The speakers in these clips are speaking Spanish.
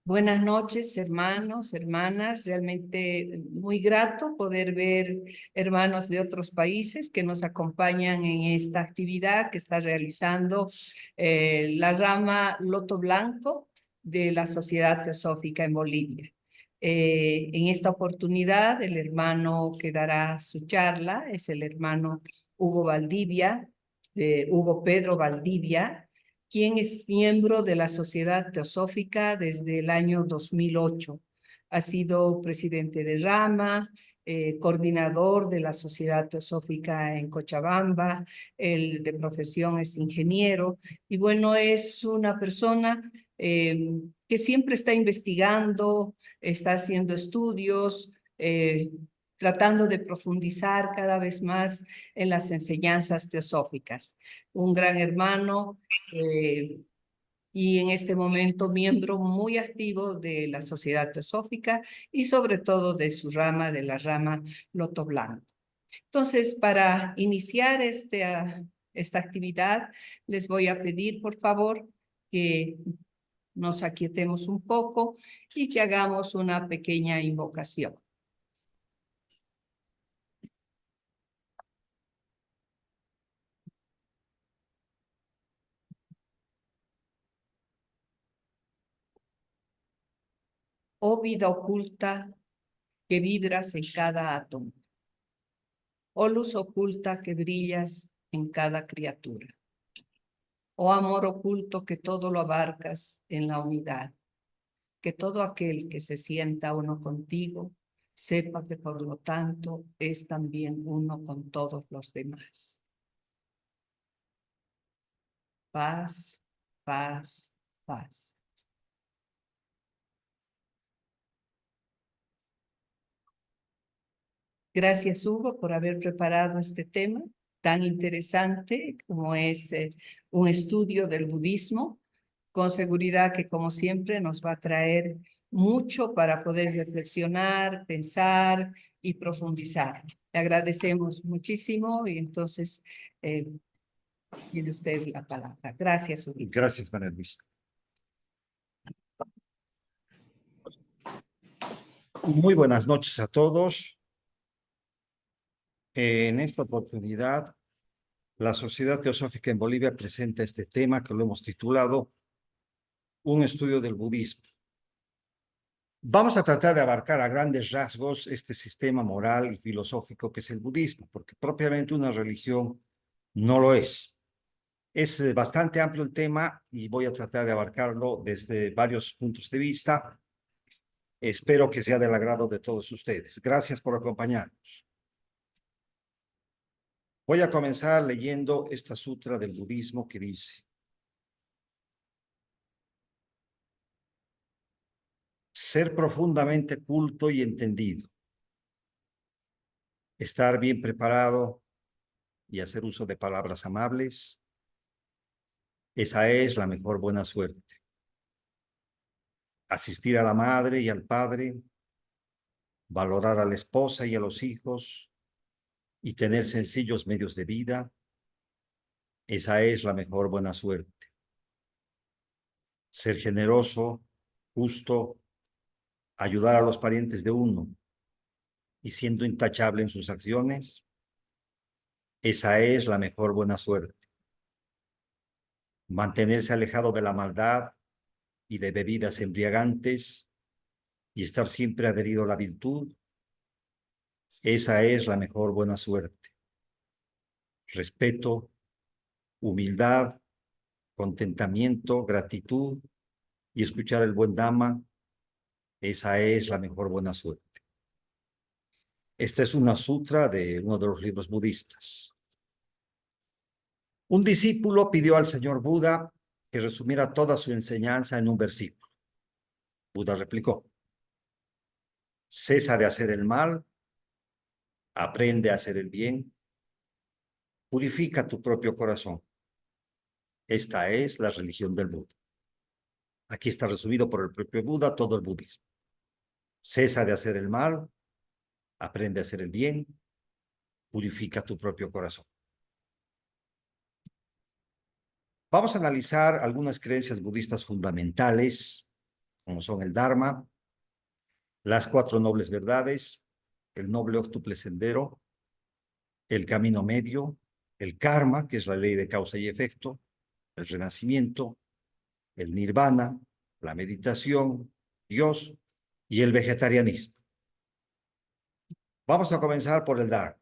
Buenas noches, hermanos, hermanas. Realmente muy grato poder ver hermanos de otros países que nos acompañan en esta actividad que está realizando la rama Loto Blanco de la Sociedad Teosófica en Bolivia. En esta oportunidad, el hermano que dará su charla es el hermano Hugo Valdivia, Hugo Pedro Valdivia, quien es miembro de la Sociedad Teosófica desde el año 2008. Ha sido presidente de Rama, coordinador de la Sociedad Teosófica en Cochabamba, él de profesión es ingeniero, y bueno, es una persona que siempre está investigando, está haciendo estudios, tratando de profundizar cada vez más en las enseñanzas teosóficas. Un gran hermano, eh, y en este momento miembro muy activo de la Sociedad Teosófica y sobre todo de su rama, de la rama Loto Blanco. Entonces, para iniciar esta actividad, les voy a pedir, por favor, que nos aquietemos un poco y que hagamos una pequeña invocación. Oh vida oculta que vibras en cada átomo. Oh luz oculta que brillas en cada criatura. Oh amor oculto que todo lo abarcas en la unidad. Que todo aquel que se sienta uno contigo, sepa que por lo tanto es también uno con todos los demás. Paz, paz, paz. Gracias, Hugo, por haber preparado este tema tan interesante como es un estudio del budismo. Con seguridad que, como siempre, nos va a traer mucho para poder reflexionar, pensar y profundizar. Le agradecemos muchísimo y entonces tiene usted la palabra. Gracias, Hugo. Gracias, María Luisa. Muy buenas noches a todos. En esta oportunidad, la Sociedad Teosófica en Bolivia presenta este tema que lo hemos titulado Un estudio del budismo. Vamos a tratar de abarcar a grandes rasgos este sistema moral y filosófico que es el budismo, porque propiamente una religión no lo es. Es bastante amplio el tema y voy a tratar de abarcarlo desde varios puntos de vista. Espero que sea del agrado de todos ustedes. Gracias por acompañarnos. Voy a comenzar leyendo esta sutra del budismo que dice: ser profundamente culto y entendido, estar bien preparado y hacer uso de palabras amables, esa es la mejor buena suerte. Asistir a la madre y al padre, valorar a la esposa y a los hijos y tener sencillos medios de vida, esa es la mejor buena suerte. Ser generoso, justo, ayudar a los parientes de uno y siendo intachable en sus acciones, esa es la mejor buena suerte. Mantenerse alejado de la maldad y de bebidas embriagantes y estar siempre adherido a la virtud, esa es la mejor buena suerte. Respeto, humildad, contentamiento, gratitud y escuchar el buen Dhamma, esa es la mejor buena suerte. Esta es una sutra de uno de los libros budistas. Un discípulo pidió al señor Buda que resumiera toda su enseñanza en un versículo. Buda replicó: cesa de hacer el mal, aprende a hacer el bien, purifica tu propio corazón. Esta es la religión del Buda. Aquí está resumido por el propio Buda todo el budismo. Cesa de hacer el mal, aprende a hacer el bien, purifica tu propio corazón. Vamos a analizar algunas creencias budistas fundamentales como son el Dharma, las 4 nobles verdades, el noble óctuple sendero, el camino medio, el karma, que es la ley de causa y efecto, el renacimiento, el nirvana, la meditación, Dios y el vegetarianismo. Vamos a comenzar por el Dharma.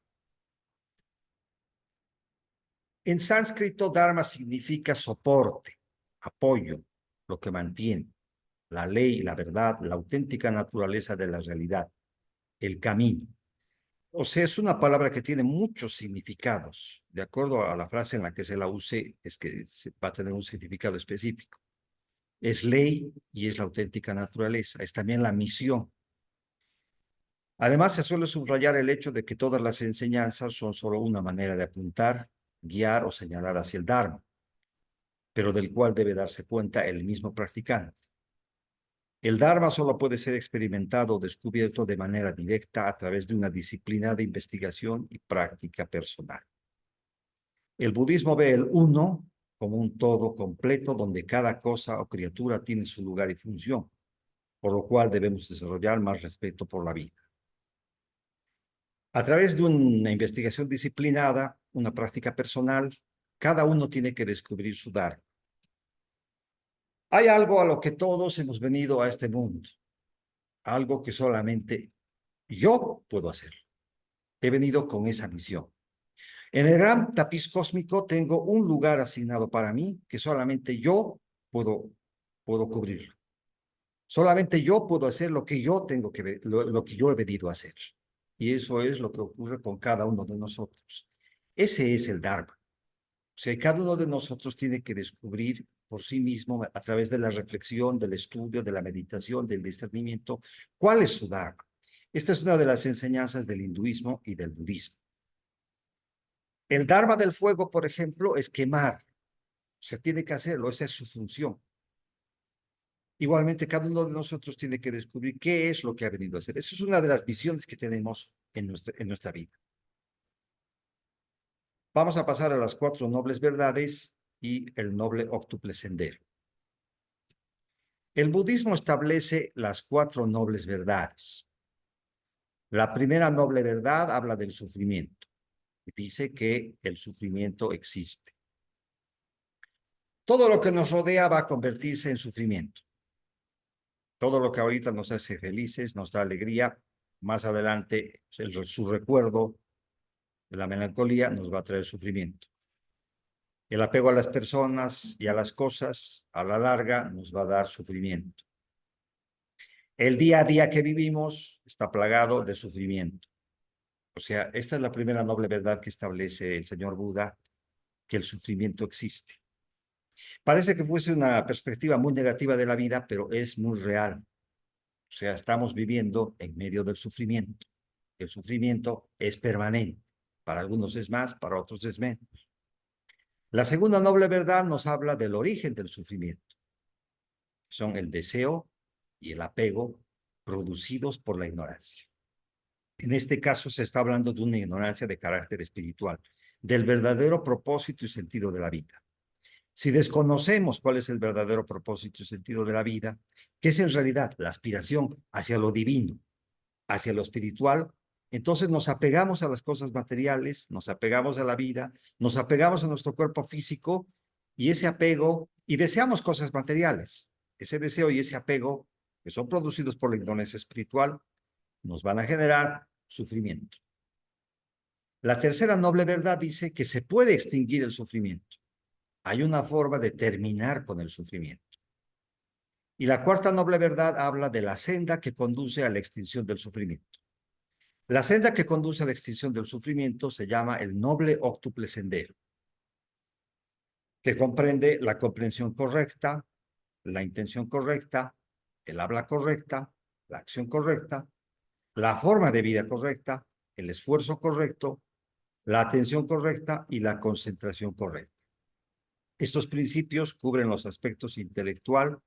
En sánscrito, Dharma significa soporte, apoyo, lo que mantiene, la ley, la verdad, la auténtica naturaleza de la realidad, el camino. O sea, es una palabra que tiene muchos significados. De acuerdo a la frase en la que se la use, es que va a tener un significado específico. Es ley y es la auténtica naturaleza. Es también la misión. Además, se suele subrayar el hecho de que todas las enseñanzas son solo una manera de apuntar, guiar o señalar hacia el Dharma, pero del cual debe darse cuenta el mismo practicante. El Dharma solo puede ser experimentado o descubierto de manera directa a través de una disciplina de investigación y práctica personal. El budismo ve el uno como un todo completo donde cada cosa o criatura tiene su lugar y función, por lo cual debemos desarrollar más respeto por la vida. A través de una investigación disciplinada, una práctica personal, cada uno tiene que descubrir su Dharma. Hay algo a lo que todos hemos venido a este mundo, algo que solamente yo puedo hacer. He venido con esa misión. En el gran tapiz cósmico tengo un lugar asignado para mí que solamente yo puedo cubrirlo. Solamente yo puedo hacer lo que yo tengo que lo que yo he venido a hacer. Y eso es lo que ocurre con cada uno de nosotros. Ese es el Dharma. O sea, cada uno de nosotros tiene que descubrir por sí mismo, a través de la reflexión, del estudio, de la meditación, del discernimiento, cuál es su Dharma. Esta es una de las enseñanzas del hinduismo y del budismo. El Dharma del fuego, por ejemplo, es quemar. O sea, tiene que hacerlo, esa es su función. Igualmente, cada uno de nosotros tiene que descubrir qué es lo que ha venido a hacer. Esa es una de las visiones que tenemos en nuestra vida. Vamos a pasar a las 4 nobles verdades y el noble óctuple sendero. El budismo establece las 4 nobles verdades. La primera noble verdad habla del sufrimiento. Dice que el sufrimiento existe. Todo lo que nos rodea va a convertirse en sufrimiento. Todo lo que ahorita nos hace felices, nos da alegría, más adelante su recuerdo de la melancolía nos va a traer sufrimiento. El apego a las personas y a las cosas, a la larga, nos va a dar sufrimiento. El día a día que vivimos está plagado de sufrimiento. O sea, esta es la primera noble verdad que establece el señor Buda, que el sufrimiento existe. Parece que fuese una perspectiva muy negativa de la vida, pero es muy real. O sea, estamos viviendo en medio del sufrimiento. El sufrimiento es permanente. Para algunos es más, para otros es menos. La segunda noble verdad nos habla del origen del sufrimiento. Son el deseo y el apego producidos por la ignorancia. En este caso se está hablando de una ignorancia de carácter espiritual, del verdadero propósito y sentido de la vida. Si desconocemos cuál es el verdadero propósito y sentido de la vida, que es en realidad la aspiración hacia lo divino, hacia lo espiritual, entonces nos apegamos a las cosas materiales, nos apegamos a la vida, nos apegamos a nuestro cuerpo físico y ese apego, y deseamos cosas materiales. Ese deseo y ese apego, que son producidos por la ignorancia espiritual, nos van a generar sufrimiento. La tercera noble verdad dice que se puede extinguir el sufrimiento. Hay una forma de terminar con el sufrimiento. Y la cuarta noble verdad habla de la senda que conduce a la extinción del sufrimiento. La senda que conduce a la extinción del sufrimiento se llama el noble óctuple sendero, que comprende la comprensión correcta, la intención correcta, el habla correcta, la acción correcta, la forma de vida correcta, el esfuerzo correcto, la atención correcta y la concentración correcta. Estos principios cubren los aspectos intelectual,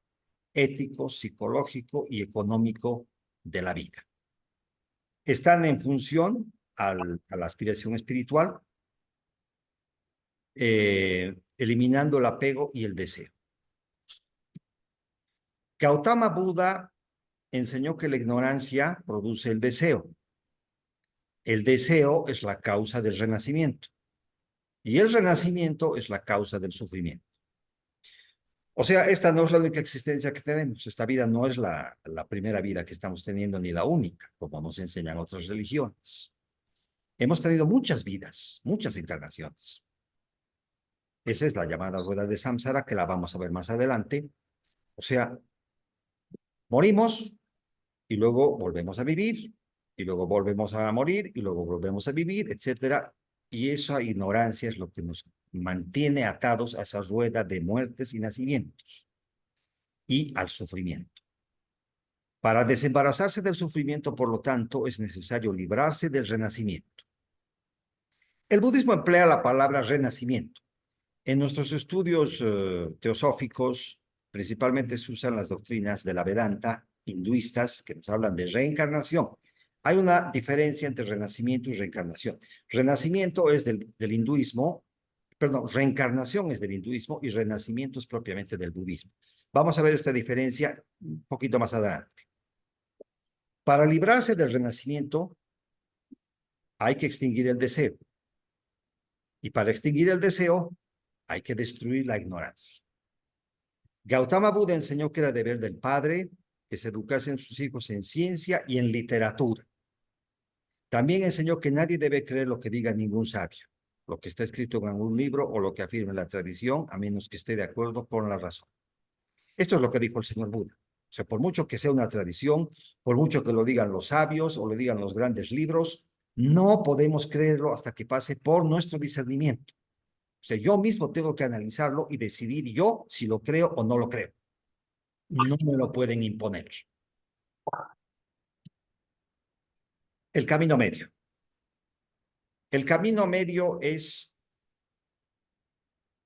ético, psicológico y económico de la vida. Están en función a la aspiración espiritual, eliminando el apego y el deseo. Gautama Buda enseñó que la ignorancia produce el deseo. El deseo es la causa del renacimiento. Y el renacimiento es la causa del sufrimiento. O sea, esta no es la única existencia que tenemos. Esta vida no es la primera vida que estamos teniendo, ni la única, como nos enseñan otras religiones. Hemos tenido muchas vidas, muchas encarnaciones. Esa es la llamada rueda de samsara, que la vamos a ver más adelante. O sea, morimos y luego volvemos a vivir, y luego volvemos a morir, y luego volvemos a vivir, etcétera. Y esa ignorancia es lo que nos mantiene atados a esa rueda de muertes y nacimientos y al sufrimiento. Para desembarazarse del sufrimiento, por lo tanto, es necesario librarse del renacimiento. El budismo emplea la palabra renacimiento. En nuestros estudios teosóficos, principalmente se usan las doctrinas de la Vedanta, hinduistas, que nos hablan de reencarnación. Hay una diferencia entre renacimiento y reencarnación. Renacimiento es del hinduismo, perdón, reencarnación es del hinduismo y renacimiento es propiamente del budismo. Vamos a ver esta diferencia un poquito más adelante. Para librarse del renacimiento, hay que extinguir el deseo. Y para extinguir el deseo, hay que destruir la ignorancia. Gautama Buda enseñó que era deber del padre que se educasen sus hijos en ciencia y en literatura. También enseñó que nadie debe creer lo que diga ningún sabio, lo que está escrito en algún libro o lo que afirme la tradición, a menos que esté de acuerdo con la razón. Esto es lo que dijo el señor Buda. O sea, por mucho que sea una tradición, por mucho que lo digan los sabios o lo digan los grandes libros, no podemos creerlo hasta que pase por nuestro discernimiento. O sea, yo mismo tengo que analizarlo y decidir yo si lo creo o no lo creo. No me lo pueden imponer. El camino medio. El camino medio es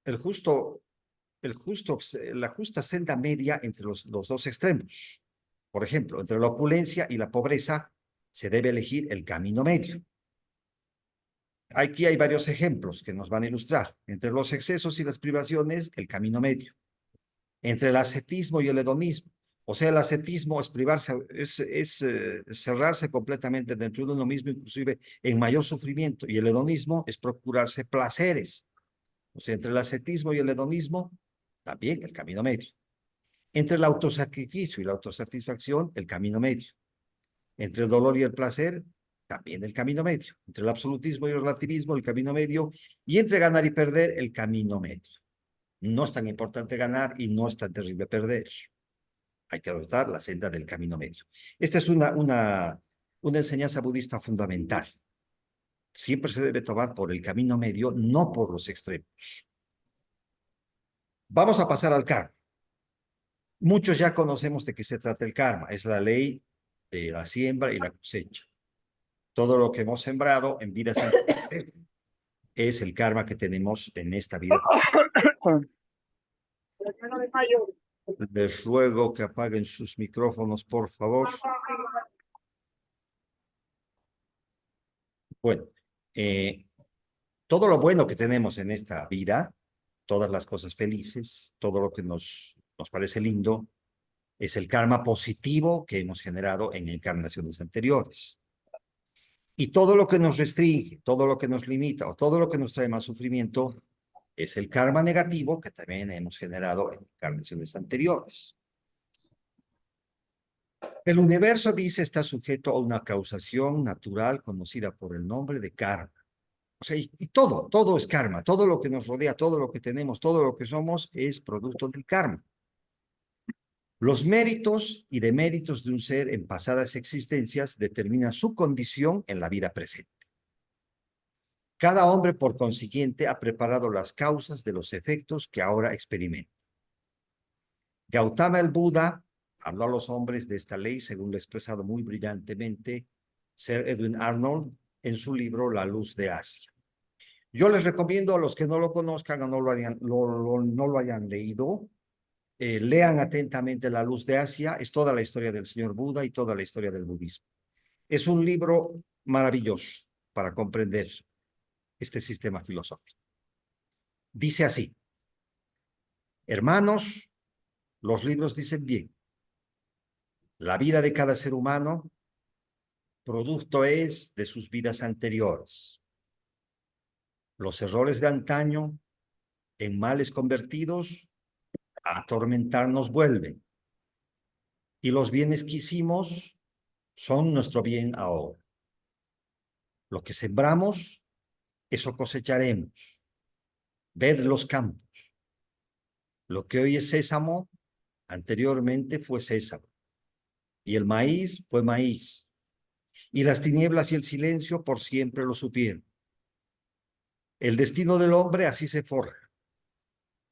la justa senda media entre los dos extremos. Por ejemplo, entre la opulencia y la pobreza se debe elegir el camino medio. Aquí hay varios ejemplos que nos van a ilustrar. Entre los excesos y las privaciones, el camino medio. Entre el ascetismo y el hedonismo. O sea, el ascetismo es privarse, es cerrarse completamente dentro de uno mismo, inclusive en mayor sufrimiento. Y el hedonismo es procurarse placeres. O sea, entre el ascetismo y el hedonismo, también el camino medio. Entre el autosacrificio y la autosatisfacción, el camino medio. Entre el dolor y el placer, también el camino medio. Entre el absolutismo y el relativismo, el camino medio. Y entre ganar y perder, el camino medio. No es tan importante ganar y no es tan terrible perder. Hay que adoptar la senda del camino medio. Esta es una enseñanza budista fundamental. Siempre se debe tomar por el camino medio, no por los extremos. Vamos a pasar al karma. Muchos ya conocemos de qué se trata el karma. Es la ley de la siembra y la cosecha. Todo lo que hemos sembrado en vidas anteriores es el karma que tenemos en esta vida. Les ruego que apaguen sus micrófonos, por favor. Bueno, todo lo bueno que tenemos en esta vida, todas las cosas felices, todo lo que nos parece lindo, es el karma positivo que hemos generado en encarnaciones anteriores. Y todo lo que nos restringe, todo lo que nos limita o todo lo que nos trae más sufrimiento es el karma negativo que también hemos generado en encarnaciones anteriores. El universo, dice, está sujeto a una causación natural conocida por el nombre de karma. O sea, y todo es karma. Todo lo que nos rodea, todo lo que tenemos, todo lo que somos es producto del karma. Los méritos y deméritos de un ser en pasadas existencias determinan su condición en la vida presente. Cada hombre, por consiguiente, ha preparado las causas de los efectos que ahora experimenta. Gautama el Buda habló a los hombres de esta ley, según lo ha expresado muy brillantemente Sir Edwin Arnold en su libro La Luz de Asia. Yo les recomiendo a los que no lo conozcan o no lo hayan leído, lean atentamente La Luz de Asia. Es toda la historia del señor Buda y toda la historia del budismo. Es un libro maravilloso para comprender este sistema filosófico. Dice así: hermanos, los libros dicen bien, La vida de cada ser humano, producto es de sus vidas anteriores. Los errores de antaño, en males convertidos, a atormentarnos vuelven. Y los bienes que hicimos son nuestro bien ahora. Lo que sembramos, eso cosecharemos. Ved los campos. Lo que hoy es sésamo, anteriormente fue sésamo. Y el maíz fue maíz. Y las tinieblas y el silencio por siempre lo supieron. El destino del hombre así se forja.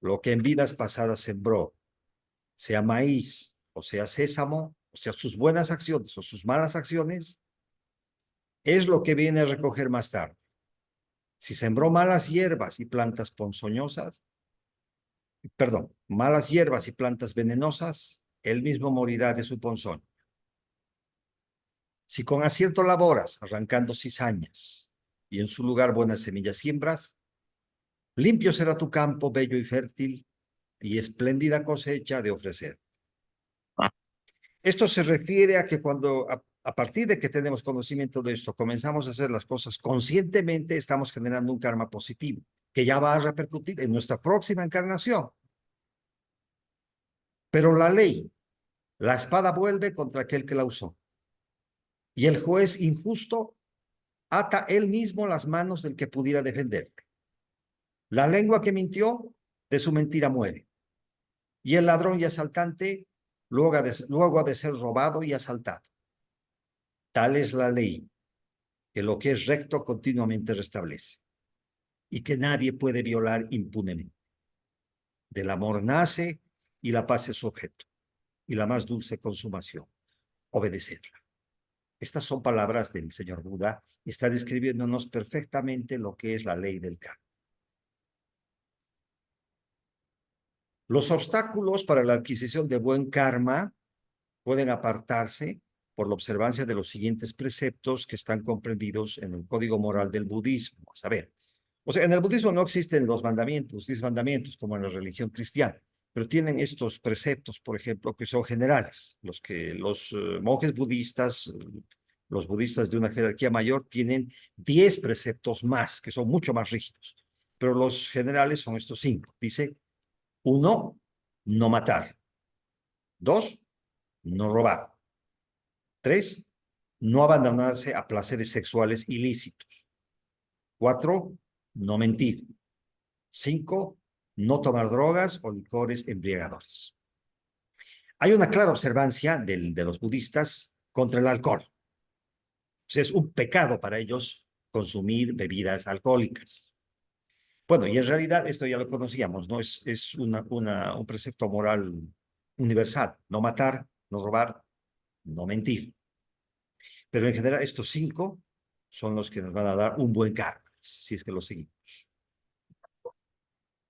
Lo que en vidas pasadas sembró, sea maíz o sea sésamo, o sea sus buenas acciones o sus malas acciones, es lo que viene a recoger más tarde. Si sembró malas hierbas y plantas ponzoñosas, malas hierbas y plantas venenosas, él mismo morirá de su ponzoña. Si con acierto laboras, arrancando cizañas, y en su lugar buenas semillas siembras, limpio será tu campo bello y fértil, y espléndida cosecha de ofrecer. Esto se refiere a que cuando, a partir de que tenemos conocimiento de esto, comenzamos a hacer las cosas conscientemente, estamos generando un karma positivo, que ya va a repercutir en nuestra próxima encarnación. Pero la ley, la espada vuelve contra aquel que la usó. Y el juez injusto ata él mismo las manos del que pudiera defenderle. La lengua que mintió, de su mentira muere. Y el ladrón y asaltante, luego ha de ser robado y asaltado. Tal es la ley, que lo que es recto continuamente restablece, y que nadie puede violar impunemente. Del amor nace, y la paz es su objeto, y la más dulce consumación, obedecerla. Estas son palabras del señor Buda, y está describiéndonos perfectamente lo que es la ley del karma. Los obstáculos para la adquisición de buen karma pueden apartarse por la observancia de los siguientes preceptos que están comprendidos en el código moral del budismo. A saber, o sea, en el budismo no existen los mandamientos, los 10 mandamientos como en la religión cristiana, pero tienen estos preceptos, por ejemplo, que son generales. Los monjes budistas, los budistas de una jerarquía mayor, tienen 10 preceptos más, que son mucho más rígidos. Pero los generales son estos 5. Dice, 1, no matar. 2, no robar. 3, no abandonarse a placeres sexuales ilícitos. 4, no mentir. 5, no tomar drogas o licores embriagadores. Hay una clara observancia de los budistas contra el alcohol. O sea, es un pecado para ellos consumir bebidas alcohólicas. Bueno, y en realidad esto ya lo conocíamos, ¿no? Es un precepto moral universal. No matar, no robar, no mentir. Pero en general estos 5 son los que nos van a dar un buen karma, si es que lo seguimos.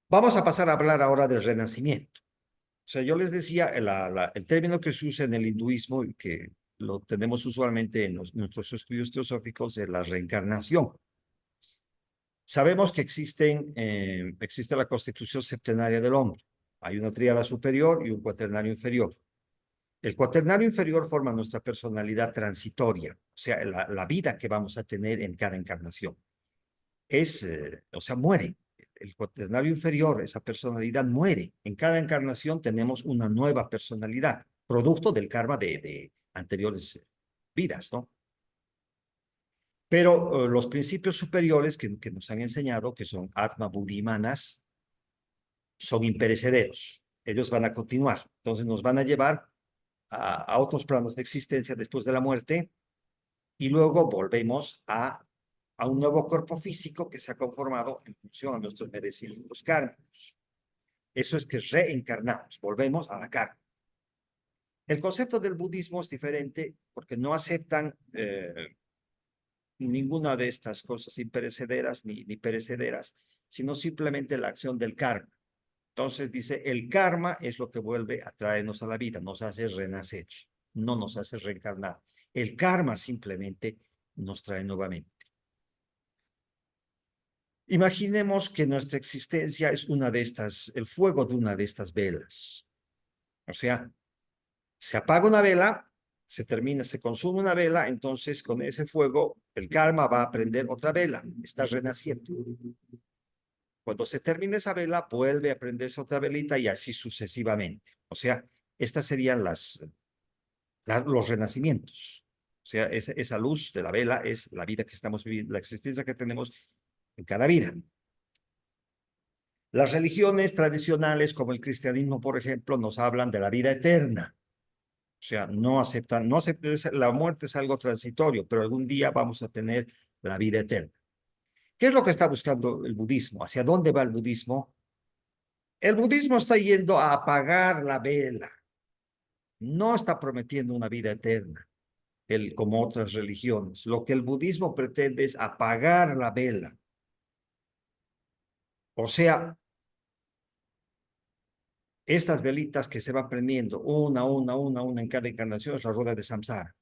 Vamos a pasar a hablar ahora del renacimiento. O sea, yo les decía, el término que se usa en el hinduismo y que lo tenemos usualmente en nuestros estudios teosóficos es la reencarnación. Sabemos que existe la constitución septenaria del hombre. Hay una tríada superior y un cuaternario inferior. El cuaternario inferior forma nuestra personalidad transitoria, o sea, la vida que vamos a tener en cada encarnación. O sea, muere. El cuaternario inferior, esa personalidad muere. En cada encarnación tenemos una nueva personalidad, producto del karma de anteriores vidas, ¿no? Pero los principios superiores que nos han enseñado, que son Atma, Buddhi y Manas, son imperecederos. Ellos van a continuar. Entonces nos van a llevar a otros planos de existencia después de la muerte y luego volvemos a un nuevo cuerpo físico que se ha conformado en función a nuestros merecimientos kármicos. Eso es que reencarnamos, volvemos a la carne. El concepto del budismo es diferente porque no aceptan ninguna de estas cosas imperecederas ni perecederas, sino simplemente la acción del karma. Entonces dice, el karma es lo que vuelve a traernos a la vida, nos hace renacer, no nos hace reencarnar. El karma simplemente nos trae nuevamente. Imaginemos que nuestra existencia es el fuego de una de estas velas. O sea, se apaga una vela se termina, se consume una vela, entonces con ese fuego el karma va a prender otra vela, está renaciendo. Cuando se termine esa vela, vuelve a prenderse otra velita y así sucesivamente. O sea, estas serían los renacimientos. O sea, esa luz de la vela es la vida que estamos viviendo, la existencia que tenemos en cada vida. Las religiones tradicionales, como el cristianismo, por ejemplo, nos hablan de la vida eterna. O sea, no aceptan, la muerte es algo transitorio, pero algún día vamos a tener la vida eterna. ¿Qué es lo que está buscando el budismo? ¿Hacia dónde va el budismo? El budismo está yendo a apagar la vela. No está prometiendo una vida eterna, como otras religiones. Lo que el budismo pretende es apagar la vela. O sea, estas velitas que se van prendiendo una en cada encarnación es la rueda de samsara.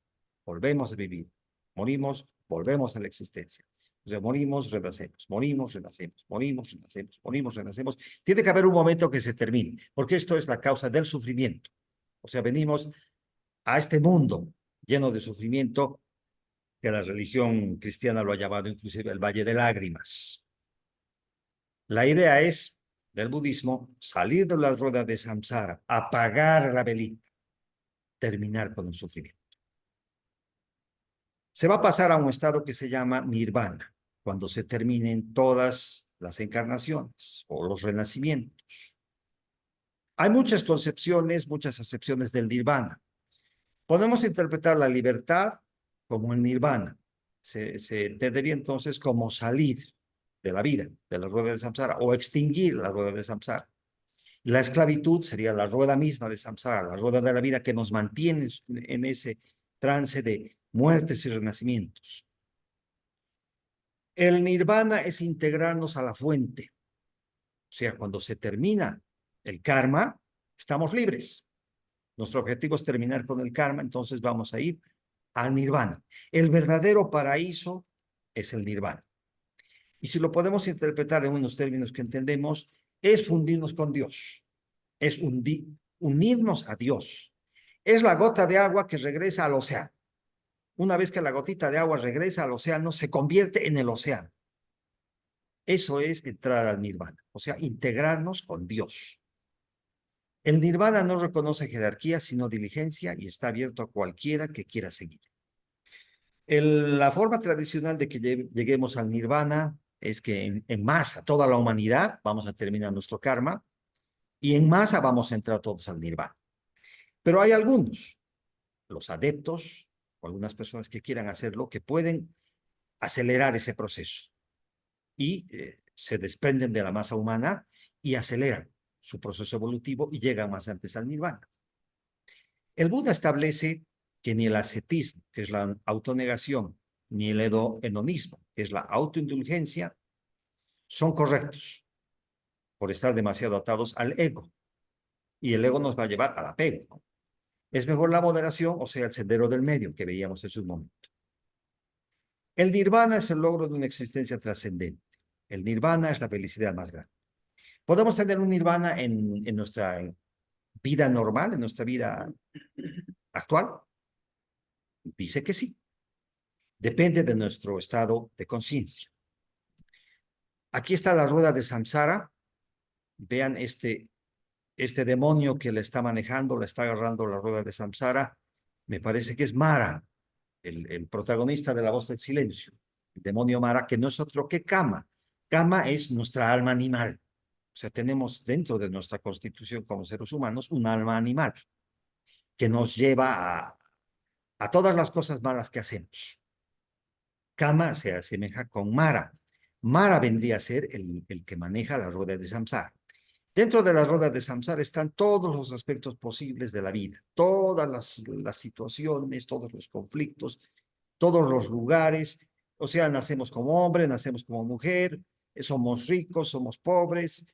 Volvemos a vivir, morimos, volvemos a la existencia. O sea, morimos, renacemos, morimos, renacemos, morimos, renacemos, morimos, renacemos. Tiene que haber un momento que se termine, porque esto es la causa del sufrimiento. O sea, venimos a este mundo lleno de sufrimiento, que la religión cristiana lo ha llamado inclusive el Valle de Lágrimas. La idea es, del budismo, salir de la rueda de samsara, apagar la velita, terminar con el sufrimiento. Se va a pasar a un estado que se llama nirvana, cuando se terminen todas las encarnaciones o los renacimientos. Hay muchas concepciones, muchas acepciones del nirvana. Podemos interpretar la libertad como el nirvana. Se entendería entonces como salir de la vida, de la rueda de samsara, o extinguir la rueda de samsara. La esclavitud sería la rueda misma de samsara, la rueda de la vida que nos mantiene en ese trance de muertes y renacimientos. El nirvana es integrarnos a la fuente. O sea, cuando se termina el karma, estamos libres. Nuestro objetivo es terminar con el karma, entonces vamos a ir al nirvana. El verdadero paraíso es el nirvana. Y si lo podemos interpretar en unos términos que entendemos, es fundirnos con Dios, es unirnos a Dios. Es la gota de agua que regresa al océano. Una vez que la gotita de agua regresa al océano, se convierte en el océano. Eso es entrar al nirvana, o sea, integrarnos con Dios. El nirvana no reconoce jerarquía, sino diligencia y está abierto a cualquiera que quiera seguir. La forma tradicional de que lleguemos al nirvana es que en masa, toda la humanidad, vamos a terminar nuestro karma y en masa vamos a entrar todos al nirvana. Pero hay algunos, los adeptos o algunas personas que quieran hacerlo, que pueden acelerar ese proceso y se desprenden de la masa humana y aceleran su proceso evolutivo y llegan más antes al nirvana. El Buda establece que ni el ascetismo, que es la autonegación, ni el hedonismo, que es la autoindulgencia, son correctos por estar demasiado atados al ego. Y el ego nos va a llevar al apego, ¿no? Es mejor la moderación, o sea, el sendero del medio que veíamos en su momento. El nirvana es el logro de una existencia trascendente. El nirvana es la felicidad más grande. ¿Podemos tener un nirvana en nuestra vida normal, en nuestra vida actual? Dice que sí. Depende de nuestro estado de conciencia. Aquí está la rueda de samsara. Vean este demonio que le está manejando, le está agarrando la rueda de samsara. Me parece que es Mara, el protagonista de La Voz del Silencio. El demonio Mara, que no es otro que Kama. Kama es nuestra alma animal. O sea, tenemos dentro de nuestra constitución como seres humanos un alma animal que nos lleva a todas las cosas malas que hacemos. Kama se asemeja con Mara. Mara vendría a ser el que maneja la rueda de samsara. Dentro de la rueda de samsara están todos los aspectos posibles de la vida, todas las situaciones, todos los conflictos, todos los lugares. O sea, nacemos como hombre, nacemos como mujer, somos ricos, somos pobres.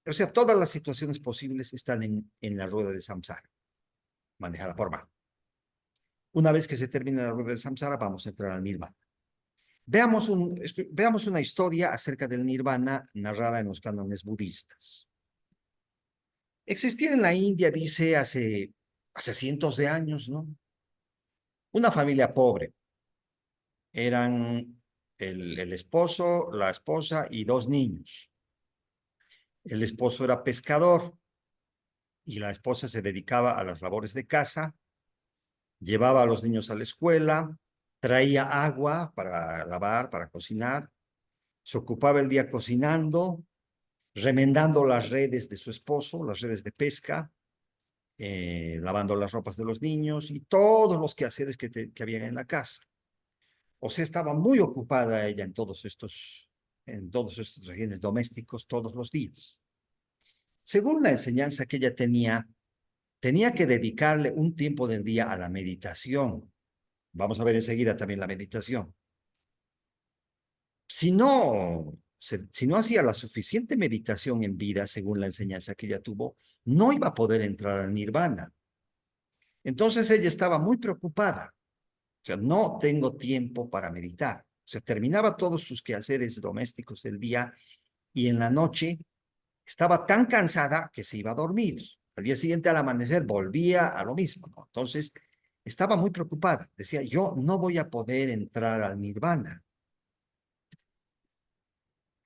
O sea, todas las situaciones posibles están en la rueda de samsara, manejada por Mara. Una vez que se termina la rueda de samsara, vamos a entrar al nirvana. Veamos una historia acerca del nirvana narrada en los cánones budistas. Existía en la India, dice, hace cientos de años, ¿no? Una familia pobre. Eran el esposo, la esposa y 2 niños. El esposo era pescador y la esposa se dedicaba a las labores de casa, llevaba a los niños a la escuela, traía agua para lavar, para cocinar, se ocupaba el día cocinando, remendando las redes de su esposo, las redes de pesca, lavando las ropas de los niños y todos los quehaceres que había en la casa. O sea, estaba muy ocupada ella en todos estos regímenes domésticos todos los días. Según la enseñanza que ella tenía que dedicarle un tiempo del día a la meditación. Vamos a ver enseguida también la meditación. Si no hacía la suficiente meditación en vida, según la enseñanza que ella tuvo, no iba a poder entrar al nirvana. Entonces ella estaba muy preocupada. O sea, no tengo tiempo para meditar. O sea, terminaba todos sus quehaceres domésticos del día y en la noche estaba tan cansada que se iba a dormir. Al día siguiente, al amanecer, volvía a lo mismo, ¿no? Entonces, estaba muy preocupada. Decía, yo no voy a poder entrar al nirvana.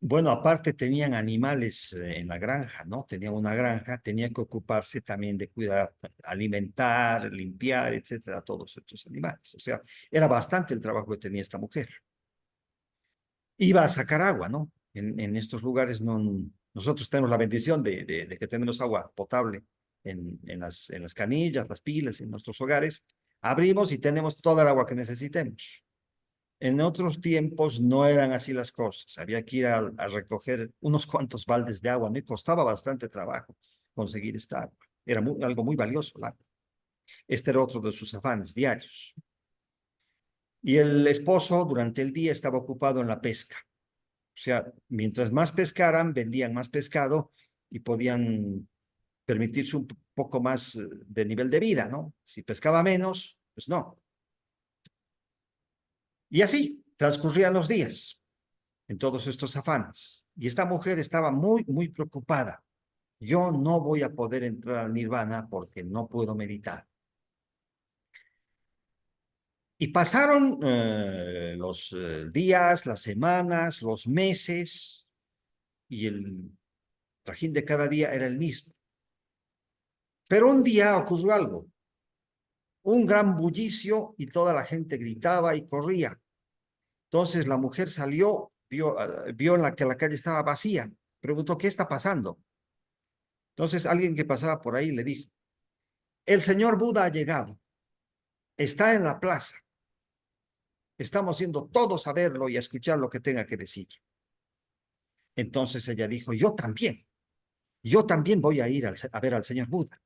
Bueno, aparte tenían animales en la granja, ¿no? Tenían una granja, tenía que ocuparse también de cuidar, alimentar, limpiar, etcétera, todos estos animales. O sea, era bastante el trabajo que tenía esta mujer. Iba a sacar agua, ¿no? En estos lugares nosotros tenemos la bendición de que tenemos agua potable en las canillas, las pilas, en nuestros hogares. Abrimos y tenemos toda el agua que necesitemos. En otros tiempos no eran así las cosas. Había que ir a recoger unos cuantos baldes de agua, ¿no? Y costaba bastante trabajo conseguir esta agua. Era algo muy valioso el agua. Este era otro de sus afanes diarios. Y el esposo durante el día estaba ocupado en la pesca. O sea, mientras más pescaran, vendían más pescado y podían permitirse un poco más de nivel de vida, ¿no? Si pescaba menos, pues no. Y así transcurrían los días en todos estos afanes. Y esta mujer estaba muy, muy preocupada. Yo no voy a poder entrar al nirvana porque no puedo meditar. Y pasaron los días, las semanas, los meses, y el trajín de cada día era el mismo. Pero un día ocurrió algo, un gran bullicio y toda la gente gritaba y corría. Entonces la mujer salió, vio que la calle estaba vacía, preguntó, ¿qué está pasando? Entonces alguien que pasaba por ahí le dijo, el señor Buda ha llegado, está en la plaza, estamos yendo todos a verlo y a escuchar lo que tenga que decir. Entonces ella dijo, yo también voy a ir a ver al señor Buda.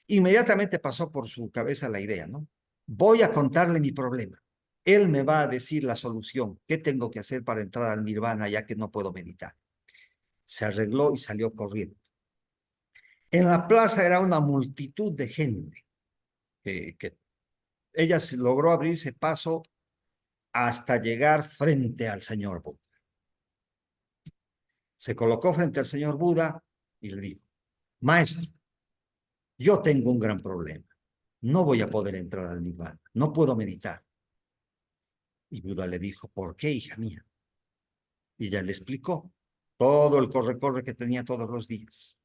Inmediatamente pasó por su cabeza la idea, ¿no? Voy a contarle mi problema. Él me va a decir la solución. ¿Qué tengo que hacer para entrar al nirvana ya que no puedo meditar? Se arregló y salió corriendo. En la plaza era una multitud de gente que ella logró abrirse paso hasta llegar frente al señor Buda. Se colocó frente al señor Buda y le dijo, maestro, yo tengo un gran problema. No voy a poder entrar al nirvana. No puedo meditar. Y Buda le dijo, ¿por qué, hija mía? Y ella le explicó todo el corre-corre que tenía todos los días.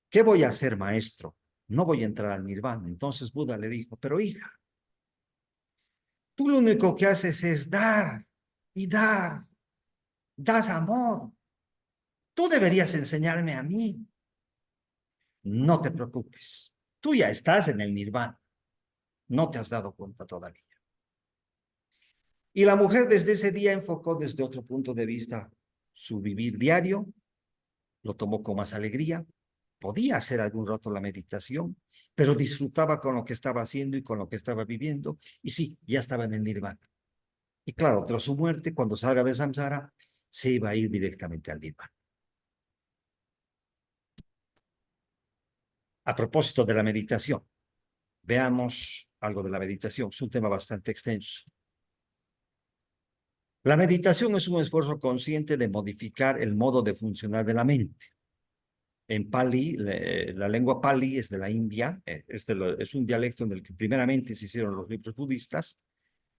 ¿Qué voy a hacer, maestro? No voy a entrar al nirvana. Entonces Buda le dijo, pero hija, tú lo único que haces es dar y dar. Das amor. Tú deberías enseñarme a mí. No te preocupes. Tú ya estás en el nirvana. No te has dado cuenta todavía. Y la mujer desde ese día enfocó desde otro punto de vista su vivir diario, lo tomó con más alegría, podía hacer algún rato la meditación, pero disfrutaba con lo que estaba haciendo y con lo que estaba viviendo, y sí, ya estaba en el nirvana. Y claro, tras su muerte, cuando salga de samsara, se iba a ir directamente al nirvana. A propósito de la meditación, veamos algo de la meditación, es un tema bastante extenso. La meditación es un esfuerzo consciente de modificar el modo de funcionar de la mente. En Pali, la lengua Pali es de la India, es un dialecto en el que primeramente se hicieron los libros budistas.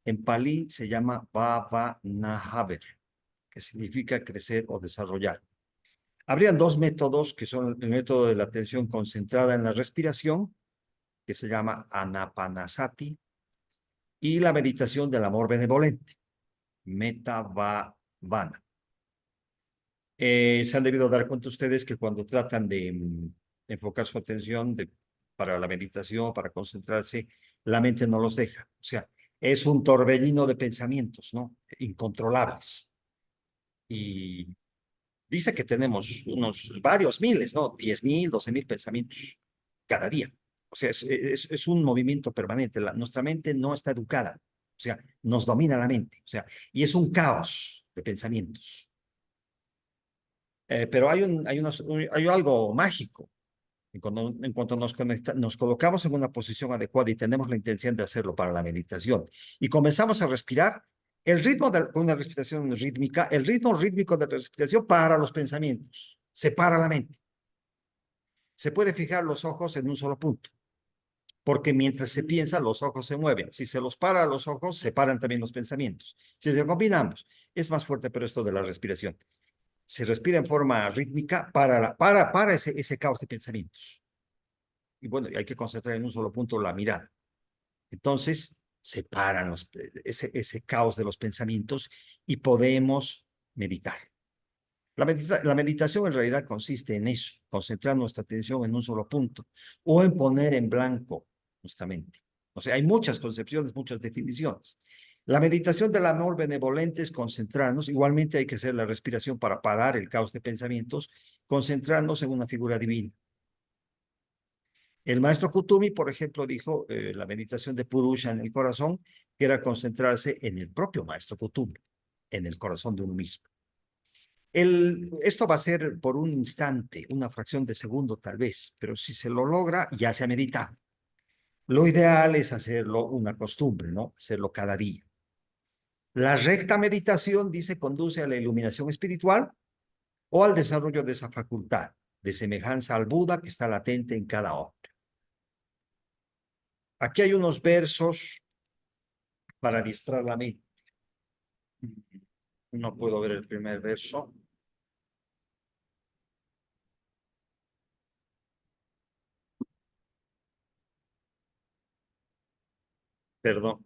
En Pali se llama Bhavanahaver, que significa crecer o desarrollar. Habrían dos métodos, que son el método de la atención concentrada en la respiración, que se llama Anapanasati, y la meditación del amor benevolente, Metavana. Se han debido dar cuenta ustedes que cuando tratan de enfocar su atención para la meditación, para concentrarse, la mente no los deja. O sea, es un torbellino de pensamientos, ¿no? Incontrolables. Y dice que tenemos unos varios miles, ¿no? 10,000, 12,000 pensamientos cada día. O sea, es un movimiento permanente. Nuestra mente no está educada. O sea, nos domina la mente. O sea, y es un caos de pensamientos. Pero hay algo mágico. En cuanto nos colocamos en una posición adecuada y tenemos la intención de hacerlo para la meditación y comenzamos a respirar, con una respiración rítmica, el ritmo rítmico de la respiración para los pensamientos, separa la mente. Se puede fijar los ojos en un solo punto, porque mientras se piensa, los ojos se mueven. Si se los para los ojos, se paran también los pensamientos. Si se combinamos, es más fuerte, pero esto de la respiración. Se respira en forma rítmica para ese caos de pensamientos. Y bueno, hay que concentrar en un solo punto la mirada. Entonces, separan ese caos de los pensamientos y podemos meditar. La meditación en realidad consiste en eso, concentrar nuestra atención en un solo punto o en poner en blanco nuestra mente. O sea, hay muchas concepciones, muchas definiciones. La meditación del amor benevolente es concentrarnos, igualmente hay que hacer la respiración para parar el caos de pensamientos, concentrarnos en una figura divina. El maestro Kutumi, por ejemplo, dijo la meditación de Purusha en el corazón, que era concentrarse en el propio maestro Kutumi, en el corazón de uno mismo. Esto va a ser por un instante, una fracción de segundo tal vez, pero si se lo logra, ya se ha meditado. Lo ideal es hacerlo una costumbre, ¿no? Hacerlo cada día. La recta meditación, dice, conduce a la iluminación espiritual o al desarrollo de esa facultad, de semejanza al Buda que está latente en cada hombre. Aquí hay unos versos para distraer la mente. No puedo ver el primer verso. Perdón.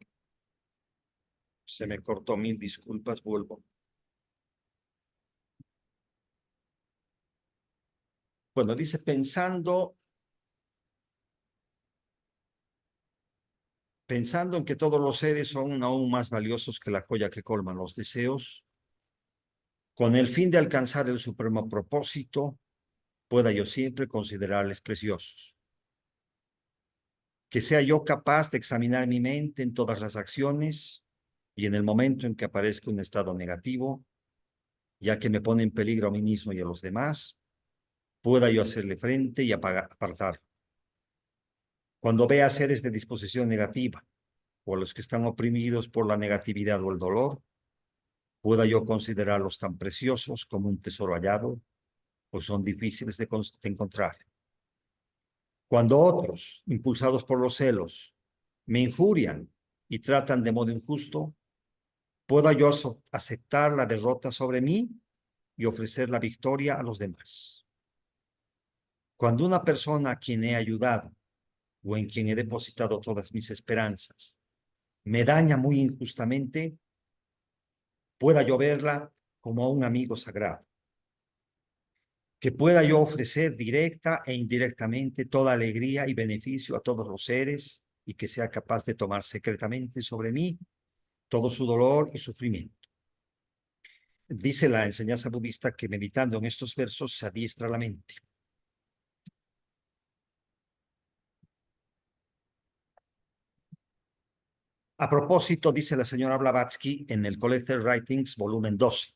Se me cortó, mil disculpas, vuelvo. Bueno, dice pensando en que todos los seres son aún más valiosos que la joya que colman los deseos, con el fin de alcanzar el supremo propósito, pueda yo siempre considerarles preciosos. Que sea yo capaz de examinar mi mente en todas las acciones y en el momento en que aparezca un estado negativo, ya que me pone en peligro a mí mismo y a los demás, pueda yo hacerle frente y apartarlo. Cuando vea seres de disposición negativa o a los que están oprimidos por la negatividad o el dolor, pueda yo considerarlos tan preciosos como un tesoro hallado, pues son difíciles de encontrar. Cuando otros, impulsados por los celos, me injurian y tratan de modo injusto, pueda yo aceptar la derrota sobre mí y ofrecer la victoria a los demás. Cuando una persona a quien he ayudado o en quien he depositado todas mis esperanzas me daña muy injustamente, pueda yo verla como a un amigo sagrado, que pueda yo ofrecer directa e indirectamente toda alegría y beneficio a todos los seres y que sea capaz de tomar secretamente sobre mí todo su dolor y sufrimiento. Dice la enseñanza budista que meditando en estos versos se adiestra la mente. A propósito, dice la señora Blavatsky en el Collected Writings, volumen 12.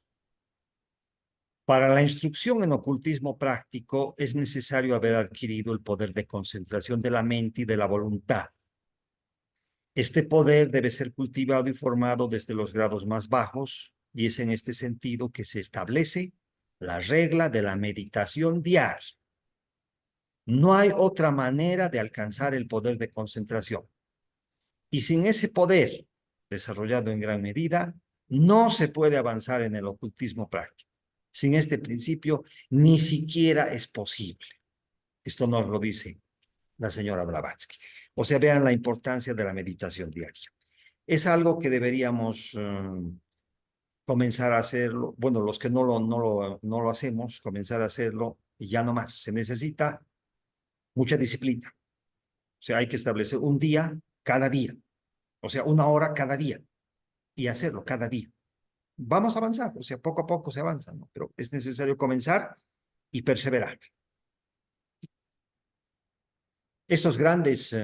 Para la instrucción en ocultismo práctico es necesario haber adquirido el poder de concentración de la mente y de la voluntad. Este poder debe ser cultivado y formado desde los grados más bajos, y es en este sentido que se establece la regla de la meditación diaria. No hay otra manera de alcanzar el poder de concentración. Y sin ese poder, desarrollado en gran medida, no se puede avanzar en el ocultismo práctico. Sin este principio, ni siquiera es posible. Esto nos lo dice la señora Blavatsky. O sea, vean la importancia de la meditación diaria. Es algo que deberíamos comenzar a hacerlo. Bueno, los que no lo hacemos, comenzar a hacerlo y ya no más. Se necesita mucha disciplina. O sea, hay que establecer un día cada día. O sea, una hora cada día y hacerlo cada día. Vamos a avanzar, o sea, poco a poco se avanza, ¿no? Pero es necesario comenzar y perseverar. Estos grandes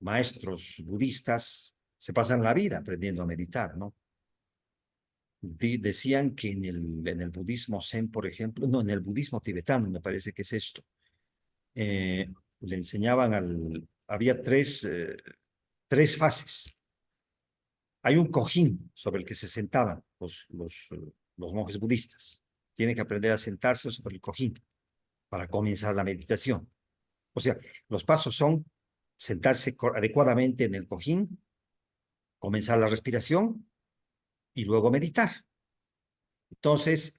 maestros budistas se pasan la vida aprendiendo a meditar, ¿no? Decían que en el budismo zen, por ejemplo, no, en el budismo tibetano, me parece que es esto, le enseñaban había tres fases. Hay un cojín sobre el que se sentaban los monjes budistas. Tienen que aprender a sentarse sobre el cojín para comenzar la meditación. O sea, los pasos son sentarse adecuadamente en el cojín, comenzar la respiración y luego meditar. Entonces,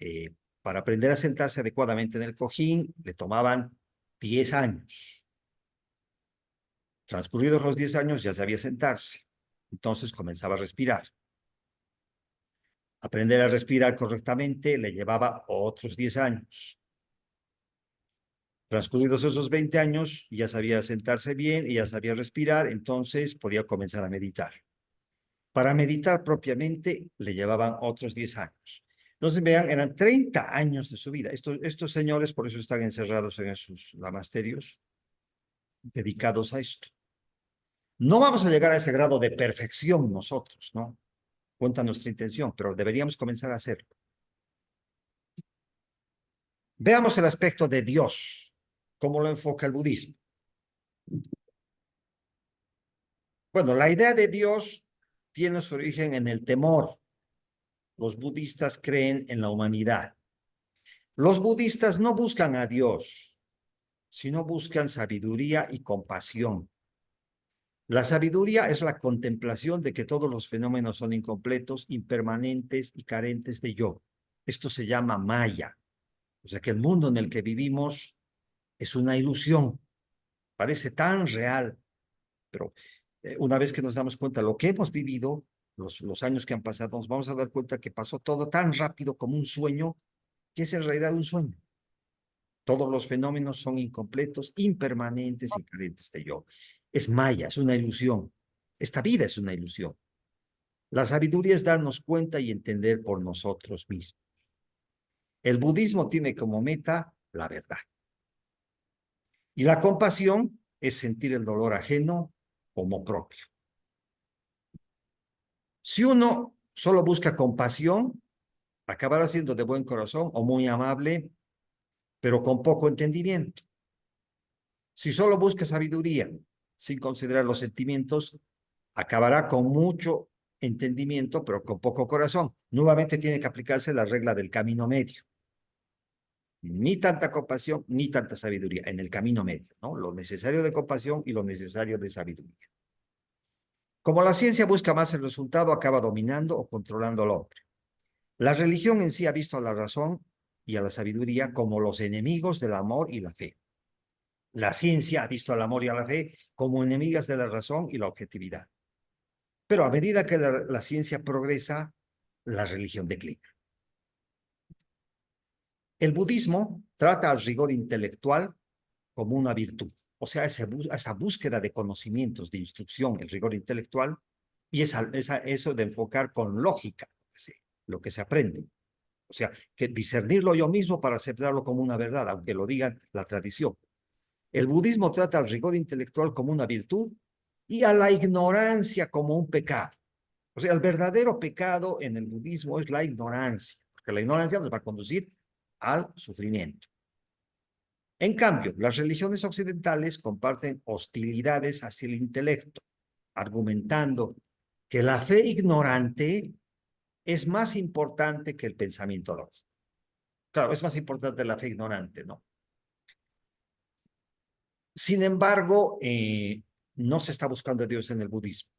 para aprender a sentarse adecuadamente en el cojín, le tomaban 10 años. Transcurridos los 10 años, ya sabía sentarse. Entonces comenzaba a respirar. Aprender a respirar correctamente le llevaba otros 10 años. Transcurridos esos 20 años, ya sabía sentarse bien y ya sabía respirar, entonces podía comenzar a meditar. Para meditar propiamente le llevaban otros 10 años. Entonces, vean, eran 30 años de su vida. Estos señores por eso están encerrados en esos lamasterios dedicados a esto. No vamos a llegar a ese grado de perfección nosotros, ¿no? Cuenta nuestra intención, pero deberíamos comenzar a hacerlo. Veamos el aspecto de Dios, cómo lo enfoca el budismo. Bueno, la idea de Dios tiene su origen en el temor. Los budistas creen en la humanidad. Los budistas no buscan a Dios, sino buscan sabiduría y compasión. La sabiduría es la contemplación de que todos los fenómenos son incompletos, impermanentes y carentes de yo. Esto se llama Maya. O sea que el mundo en el que vivimos es una ilusión. Parece tan real, pero una vez que nos damos cuenta de lo que hemos vivido, los años que han pasado, nos vamos a dar cuenta que pasó todo tan rápido como un sueño, que es en realidad un sueño. Todos los fenómenos son incompletos, impermanentes y carentes de yo. Es maya, es una ilusión. Esta vida es una ilusión. La sabiduría es darnos cuenta y entender por nosotros mismos. El budismo tiene como meta la verdad. Y la compasión es sentir el dolor ajeno como propio. Si uno solo busca compasión, acabará siendo de buen corazón o muy amable, pero con poco entendimiento. Si solo busca sabiduría, sin considerar los sentimientos, acabará con mucho entendimiento, pero con poco corazón. Nuevamente tiene que aplicarse la regla del camino medio. Ni tanta compasión, ni tanta sabiduría, en el camino medio, ¿no? Lo necesario de compasión y lo necesario de sabiduría. Como la ciencia busca más el resultado, acaba dominando o controlando al hombre. La religión en sí ha visto a la razón y a la sabiduría como los enemigos del amor y la fe. La ciencia ha visto al amor y a la fe como enemigas de la razón y la objetividad. Pero a medida que la ciencia progresa, la religión declina. El budismo trata al rigor intelectual como una virtud, o sea, esa búsqueda de conocimientos, de instrucción, el rigor intelectual, y eso de enfocar con lógica lo que se aprende. O sea, que discernirlo yo mismo para aceptarlo como una verdad, aunque lo diga la tradición. El budismo trata al rigor intelectual como una virtud y a la ignorancia como un pecado. O sea, el verdadero pecado en el budismo es la ignorancia, porque la ignorancia nos va a conducir al sufrimiento. En cambio, las religiones occidentales comparten hostilidades hacia el intelecto, argumentando que la fe ignorante es más importante que el pensamiento lógico. Claro, es más importante la fe ignorante, ¿no? Sin embargo, no se está buscando a Dios en el budismo.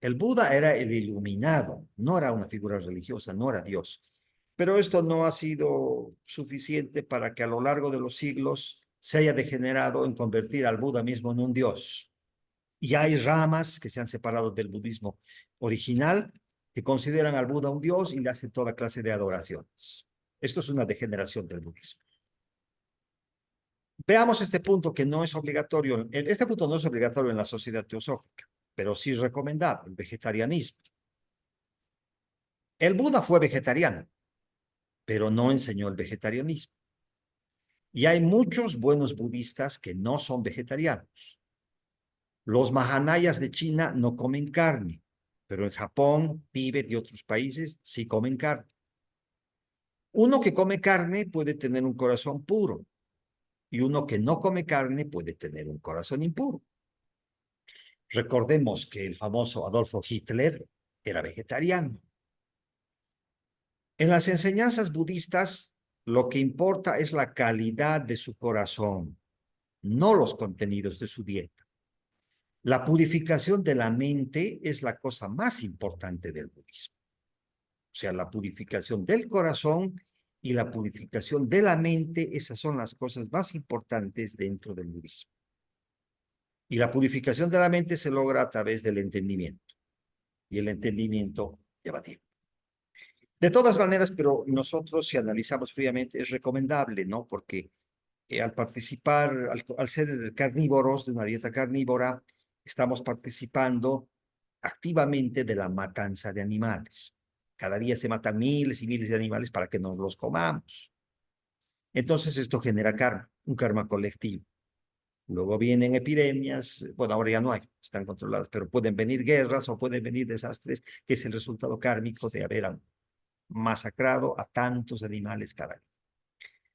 El Buda era el iluminado, no era una figura religiosa, no era Dios. Pero esto no ha sido suficiente para que a lo largo de los siglos se haya degenerado en convertir al Buda mismo en un Dios. Y hay ramas que se han separado del budismo original, que consideran al Buda un Dios y le hacen toda clase de adoraciones. Esto es una degeneración del budismo. Veamos este punto que no es obligatorio. Este punto no es obligatorio en la sociedad teosófica, pero sí recomendado, el vegetarianismo. El Buda fue vegetariano, pero no enseñó el vegetarianismo. Y hay muchos buenos budistas que no son vegetarianos. Los Mahanayas de China no comen carne, pero en Japón, Tíbet y otros países sí comen carne. Uno que come carne puede tener un corazón puro y uno que no come carne puede tener un corazón impuro. Recordemos que el famoso Adolfo Hitler era vegetariano. En las enseñanzas budistas, lo que importa es la calidad de su corazón, no los contenidos de su dieta. La purificación de la mente es la cosa más importante del budismo. O sea, la purificación del corazón y la purificación de la mente, esas son las cosas más importantes dentro del budismo. Y la purificación de la mente se logra a través del entendimiento. Y el entendimiento lleva tiempo. De todas maneras, pero nosotros, si analizamos fríamente, es recomendable, ¿no? Porque al participar, al ser carnívoros de una dieta carnívora, estamos participando activamente de la matanza de animales. Cada día se matan miles y miles de animales para que nos los comamos. Entonces esto genera karma, un karma colectivo. Luego vienen epidemias, bueno, ahora ya no hay, están controladas, pero pueden venir guerras o pueden venir desastres, que es el resultado kármico de haber masacrado a tantos animales cada día.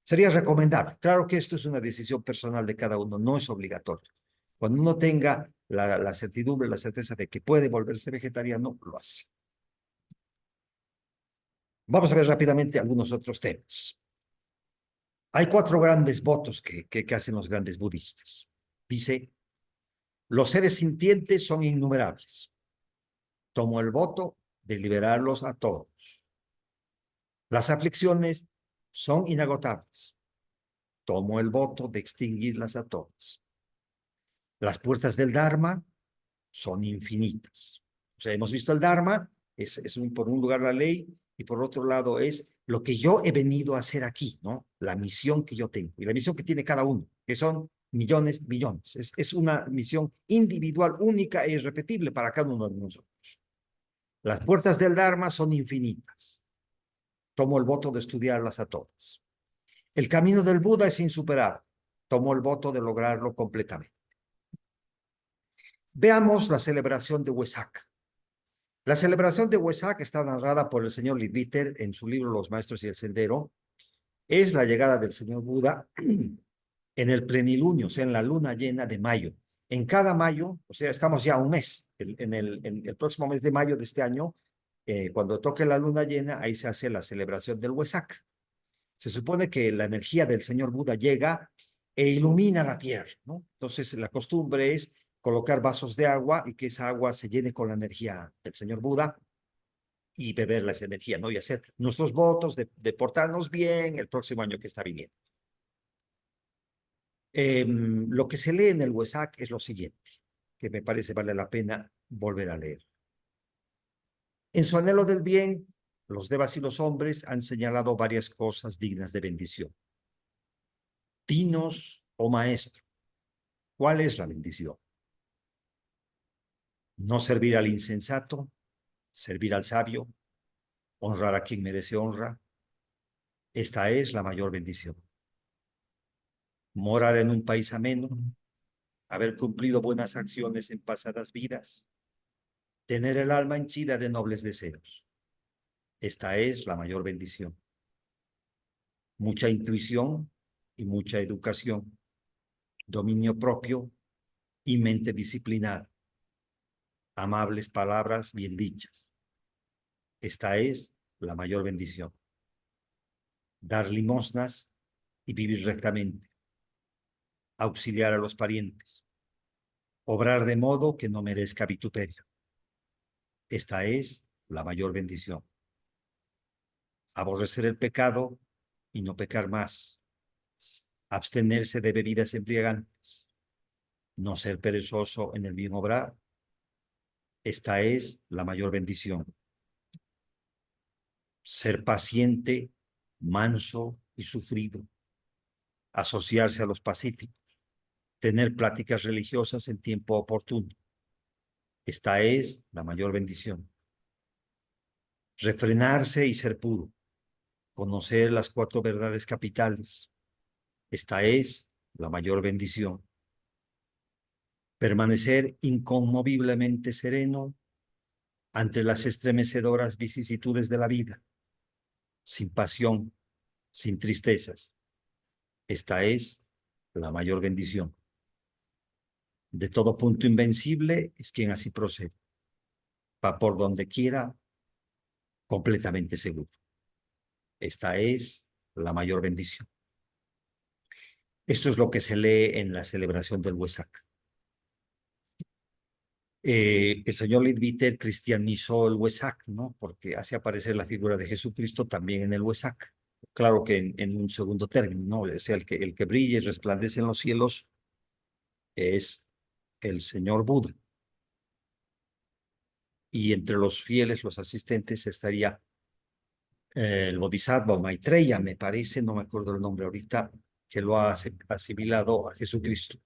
Sería recomendable. Claro que esto es una decisión personal de cada uno, no es obligatorio. Cuando uno tenga la certidumbre, la certeza de que puede volverse vegetariano, lo hace. Vamos a ver rápidamente algunos otros temas. Hay 4 grandes votos que hacen los grandes budistas. Dice, los seres sintientes son innumerables. Tomo el voto de liberarlos a todos. Las aflicciones son inagotables. Tomo el voto de extinguirlas a todas. Las puertas del Dharma son infinitas. O sea, hemos visto el Dharma, por un lugar la ley, y por otro lado es lo que yo he venido a hacer aquí, ¿no? La misión que yo tengo, y la misión que tiene cada uno, que son millones, millones. Es una misión individual, única e irrepetible para cada uno de nosotros. Las puertas del Dharma son infinitas. Tomo el voto de estudiarlas a todas. El camino del Buda es insuperable. Tomo el voto de lograrlo completamente. Veamos la celebración de Wesak. La celebración de Wesak está narrada por el señor Leadbeater en su libro Los Maestros y el Sendero. Es la llegada del señor Buda en el plenilunio, o sea, en la luna llena de mayo. En cada mayo, o sea, estamos ya un mes, en el próximo mes de mayo de este año, cuando toque la luna llena, ahí se hace la celebración del Wesak. Se supone que la energía del señor Buda llega e ilumina la tierra, ¿no? Entonces, la costumbre es colocar vasos de agua y que esa agua se llene con la energía del señor Buda y beber esa energía, ¿no? Y hacer nuestros votos de portarnos bien el próximo año que está viniendo. Lo que se lee en el Wesak es lo siguiente, que me parece vale la pena volver a leer. En su anhelo del bien, los devas y los hombres han señalado varias cosas dignas de bendición. Dinos, oh maestro, ¿cuál es la bendición? No servir al insensato, servir al sabio, honrar a quien merece honra. Esta es la mayor bendición. Morar en un país ameno, haber cumplido buenas acciones en pasadas vidas, tener el alma henchida de nobles deseos. Esta es la mayor bendición. Mucha intuición y mucha educación, dominio propio y mente disciplinada, amables palabras bien dichas. Esta es la mayor bendición. Dar limosnas y vivir rectamente. auxiliar a los parientes, obrar de modo que no merezca vituperio. Esta es la mayor bendición. Aborrecer el pecado y no pecar más. Abstenerse de bebidas embriagantes. No ser perezoso en el bien obrar. Esta es la mayor bendición. Ser paciente, manso y sufrido. Asociarse a los pacíficos. Tener pláticas religiosas en tiempo oportuno. Esta es la mayor bendición. Refrenarse y ser puro. Conocer las 4 verdades capitales. Esta es la mayor bendición. Permanecer inconmoviblemente sereno ante las estremecedoras vicisitudes de la vida, sin pasión, sin tristezas. Esta es la mayor bendición. De todo punto invencible es quien así procede. Va por donde quiera, completamente seguro. Esta es la mayor bendición. Esto es lo que se lee en la celebración del Huesac. El señor Leadbeater cristianizó el Huesac, ¿no? Porque hace aparecer la figura de Jesucristo también en el Huesac. Claro que en un segundo término, ¿no? O sea, el que brilla y resplandece en los cielos es el señor Buda. Y entre los fieles, los asistentes, estaría el Bodhisattva Maitreya, me parece, no me acuerdo el nombre ahorita, que lo ha asimilado a Jesucristo.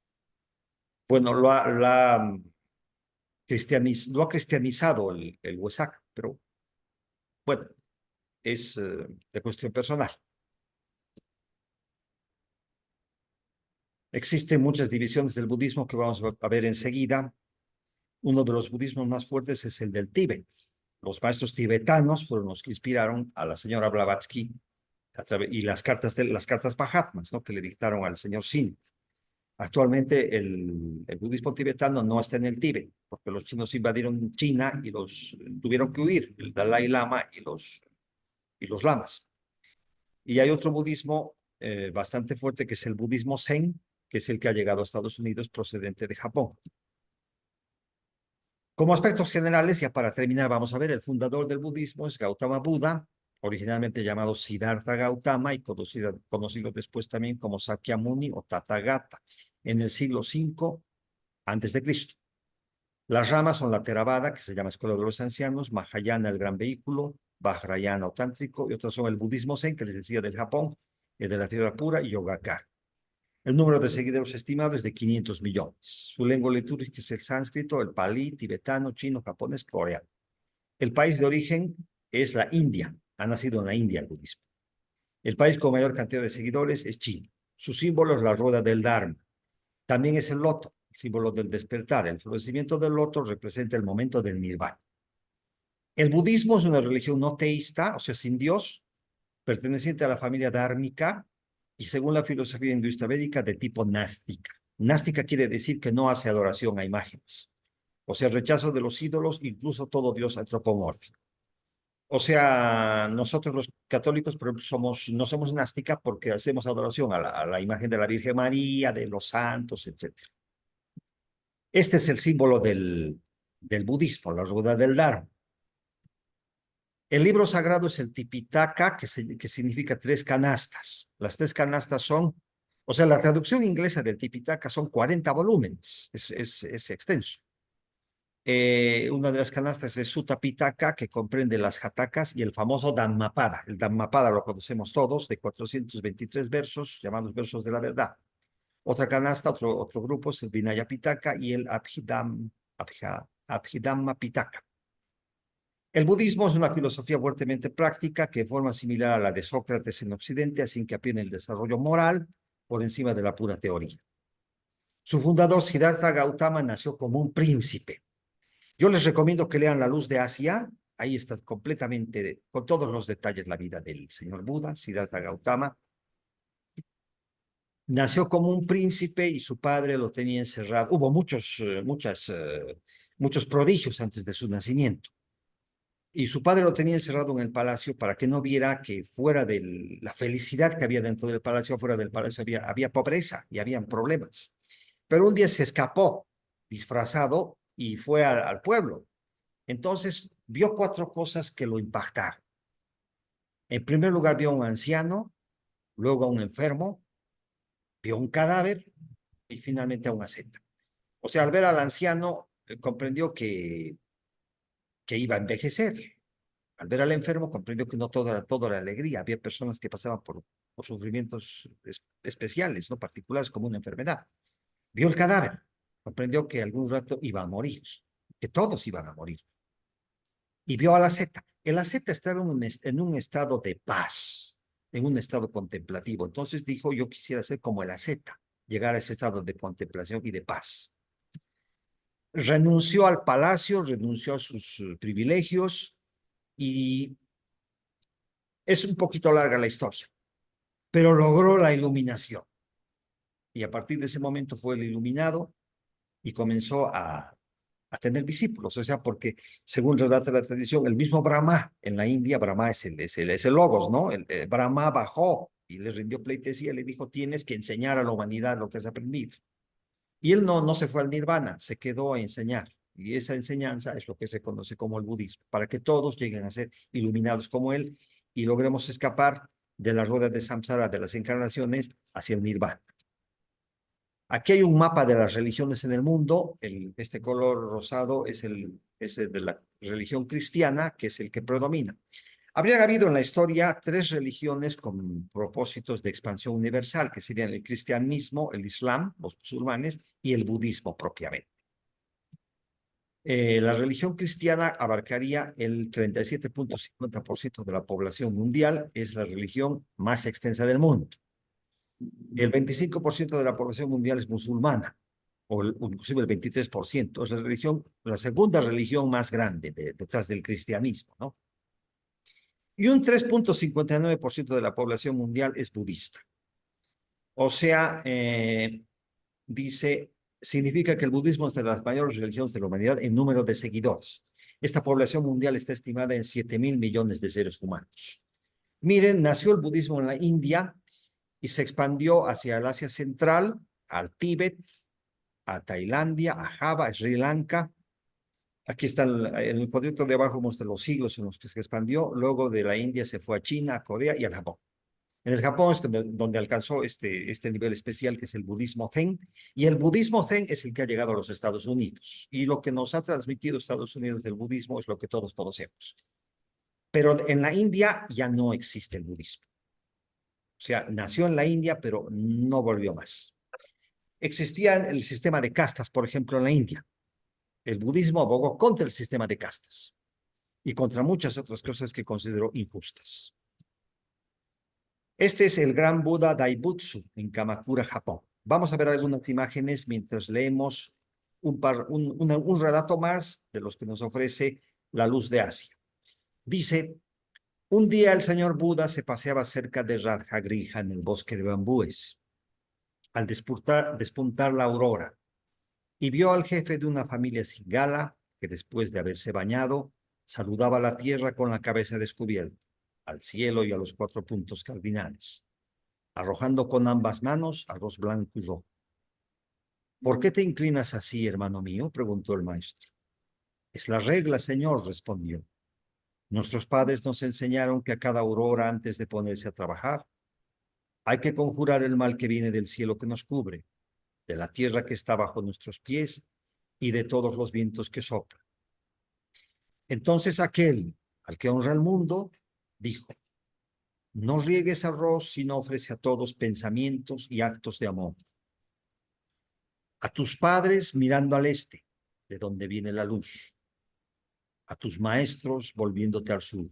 Bueno, lo ha cristianizado el Huesac, pero bueno, es de cuestión personal. Existen muchas divisiones del budismo que vamos a ver enseguida. Uno de los budismos más fuertes es el del Tíbet. Los maestros tibetanos fueron los que inspiraron a la señora Blavatsky y las cartas Mahatmas, ¿no? Que le dictaron al señor Sint. Actualmente el budismo tibetano no está en el Tíbet, porque los chinos invadieron China y los tuvieron que huir, el Dalai Lama y los lamas. Y hay otro budismo bastante fuerte que es el budismo Zen, que es el que ha llegado a Estados Unidos procedente de Japón. Como aspectos generales, ya para terminar, vamos a ver, el fundador del budismo es Gautama Buda, originalmente llamado Siddhartha Gautama y conocido después también como Sakyamuni o Tathagata, en el siglo V a.C. Las ramas son la Theravada, que se llama Escuela de los Ancianos, Mahayana, el Gran Vehículo, Vajrayana o Tántrico, y otros son el budismo Zen, que les decía del Japón, el de la Tierra Pura y Yogacara. El número de seguidores estimado es de 500 millones. Su lengua litúrgica es el sánscrito, el palí, tibetano, chino, japonés, coreano. El país de origen es la India. Ha nacido en la India el budismo. El país con mayor cantidad de seguidores es China. Su símbolo es la rueda del Dharma. También es el loto, el símbolo del despertar. El florecimiento del loto representa el momento del nirvana. El budismo es una religión no teísta, o sea, sin Dios, perteneciente a la familia dármica, y según la filosofía hinduista védica, de tipo nástica. Nástica quiere decir que no hace adoración a imágenes. O sea, rechazo de los ídolos, incluso todo dios antropomórfico. O sea, nosotros los católicos, por ejemplo, no somos nástica porque hacemos adoración a la imagen de la Virgen María, de los santos, etc. Este es el símbolo del budismo, la rueda del Dharma. El libro sagrado es el Tipitaka, que significa 3 canastas. Las 3 canastas son, o sea, la traducción inglesa del Tipitaka son 40 volúmenes, es extenso. Una de las canastas es Sutta Pitaka, que comprende las Jatakas y el famoso Dhammapada. El Dhammapada lo conocemos todos, de 423 versos, llamados versos de la verdad. Otra canasta, otro grupo es el Vinaya Pitaka y el Abhidhamma Pitaka. El budismo es una filosofía fuertemente práctica que de forma similar a la de Sócrates en Occidente hace hincapié en el desarrollo moral por encima de la pura teoría. Su fundador, Siddhartha Gautama, nació como un príncipe. Yo les recomiendo que lean La Luz de Asia. Ahí está completamente, con todos los detalles, la vida del señor Buda, Siddhartha Gautama. Nació como un príncipe y su padre lo tenía encerrado. Hubo muchos prodigios antes de su nacimiento. Y su padre lo tenía encerrado en el palacio para que no viera que fuera de la felicidad que había dentro del palacio, fuera del palacio había pobreza y habían problemas. Pero un día se escapó disfrazado y fue al pueblo. Entonces vio 4 cosas que lo impactaron. En primer lugar, vio a un anciano, luego a un enfermo, vio un cadáver y finalmente a una asceta. O sea, al ver al anciano, comprendió que iba a envejecer. Al ver al enfermo, comprendió que no todo era alegría. Había personas que pasaban por sufrimientos especiales, no particulares, como una enfermedad. Vio el cadáver, comprendió que algún rato iba a morir, que todos iban a morir. Y vio a la asceta. El asceta estaba en un estado de paz, en un estado contemplativo. Entonces dijo, yo quisiera ser como el asceta, llegar a ese estado de contemplación y de paz. Renunció al palacio, renunció a sus privilegios y es un poquito larga la historia, pero logró la iluminación. Y a partir de ese momento fue el iluminado y comenzó a tener discípulos, o sea, porque según relata la tradición, el mismo Brahma en la India, Brahma es el Logos, ¿no? Brahma bajó y le rindió pleitesía, le dijo, tienes que enseñar a la humanidad lo que has aprendido. Y él no se fue al nirvana, se quedó a enseñar. Y esa enseñanza es lo que se conoce como el budismo, para que todos lleguen a ser iluminados como él y logremos escapar de la rueda de samsara, de las encarnaciones, hacia el nirvana. Aquí hay un mapa de las religiones en el mundo. Este color rosado es el de la religión cristiana, que es el que predomina. Habría habido en la historia 3 religiones con propósitos de expansión universal, que serían el cristianismo, el islam, los musulmanes, y el budismo propiamente. La religión cristiana abarcaría el 37.50% de la población mundial, es la religión más extensa del mundo. El 25% de la población mundial es musulmana, o inclusive el 23%. Es la segunda religión más grande detrás del cristianismo, ¿no? Y un 3.59% de la población mundial es budista. O sea, significa que el budismo es de las mayores religiones de la humanidad en número de seguidores. Esta población mundial está estimada en 7.000 millones de seres humanos. Miren, nació el budismo en la India y se expandió hacia el Asia Central, al Tíbet, a Tailandia, a Java, a Sri Lanka. Aquí está en el cuadrito de abajo muestra los siglos en los que se expandió. Luego de la India se fue a China, a Corea y al Japón. En el Japón es donde alcanzó este nivel especial que es el budismo Zen. Y el budismo Zen es el que ha llegado a los Estados Unidos. Y lo que nos ha transmitido Estados Unidos del budismo es lo que todos conocemos. Pero en la India ya no existe el budismo. O sea, nació en la India, pero no volvió más. Existía el sistema de castas, por ejemplo, en la India. El budismo abogó contra el sistema de castas y contra muchas otras cosas que consideró injustas. Este es el gran Buda Daibutsu en Kamakura, Japón. Vamos a ver algunas imágenes mientras leemos un relato más de los que nos ofrece la luz de Asia. Dice, un día el señor Buda se paseaba cerca de Radhagriha en el bosque de bambúes. Al despuntar la aurora, y vio al jefe de una familia cingala que después de haberse bañado, saludaba a la tierra con la cabeza descubierta, al cielo y a los 4 puntos cardinales, arrojando con ambas manos arroz blanco y rojo. ¿Por qué te inclinas así, hermano mío?, preguntó el maestro. Es la regla, señor, respondió. Nuestros padres nos enseñaron que a cada aurora antes de ponerse a trabajar, hay que conjurar el mal que viene del cielo que nos cubre, de la tierra que está bajo nuestros pies y de todos los vientos que soplan. Entonces aquel al que honra el mundo dijo, no riegues arroz, sino ofrece a todos pensamientos y actos de amor. A tus padres mirando al este, de donde viene la luz. A tus maestros volviéndote al sur,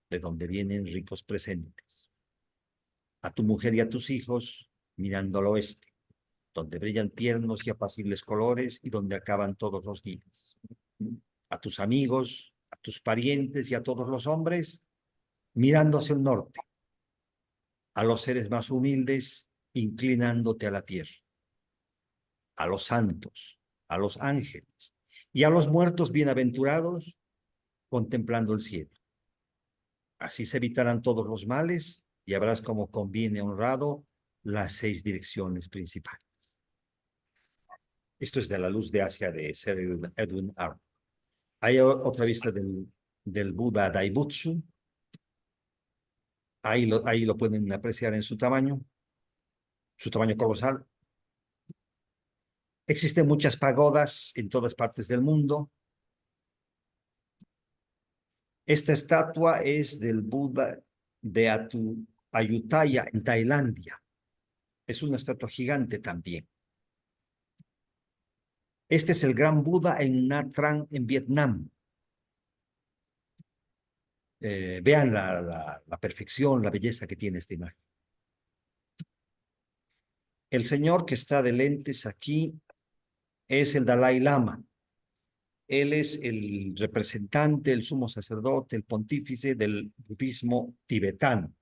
de donde vienen ricos presentes. A tu mujer y a tus hijos mirando al oeste, donde brillan tiernos y apacibles colores y donde acaban todos los días. A tus amigos, a tus parientes y a todos los hombres, mirando hacia el norte. A los seres más humildes, inclinándote a la tierra. A los santos, a los ángeles y a los muertos bienaventurados, contemplando el cielo. Así se evitarán todos los males y habrás como conviene honrado las 6 direcciones principales. Esto es de La luz de Asia de Sir Edwin Arnold. Hay otra vista del Buda Daibutsu. Ahí lo pueden apreciar en su tamaño colosal. Existen muchas pagodas en todas partes del mundo. Esta estatua es del Buda de Ayutthaya en Tailandia. Es una estatua gigante también. Este es el Gran Buda en Nha Trang, en Vietnam. Vean la perfección, la belleza que tiene esta imagen. El señor que está de lentes aquí es el Dalai Lama. Él es el representante, el sumo sacerdote, el pontífice del budismo tibetano.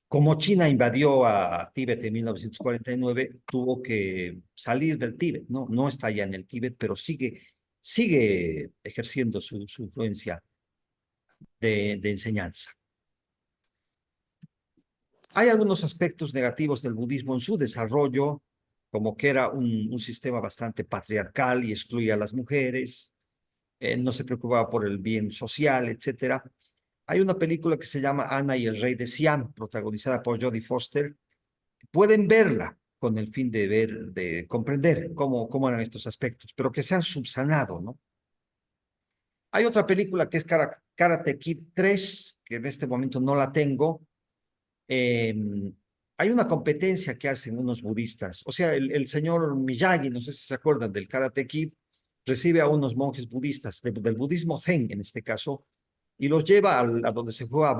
Como China invadió a Tíbet en 1949, tuvo que salir del Tíbet, ¿no? No está ya en el Tíbet, pero sigue ejerciendo su influencia de enseñanza. Hay algunos aspectos negativos del budismo en su desarrollo, como que era un sistema bastante patriarcal y excluía a las mujeres, no se preocupaba por el bien social, etc. Hay una película que se llama Ana y el rey de Siam, protagonizada por Jodie Foster. Pueden verla con el fin de comprender cómo eran estos aspectos, pero que se han subsanado, ¿no? Hay otra película que es Karate Kid 3, que en este momento no la tengo. Hay una competencia que hacen unos budistas. O sea, el señor Miyagi, no sé si se acuerdan del Karate Kid, recibe a unos monjes budistas, del budismo zen en este caso, y los lleva a donde se juega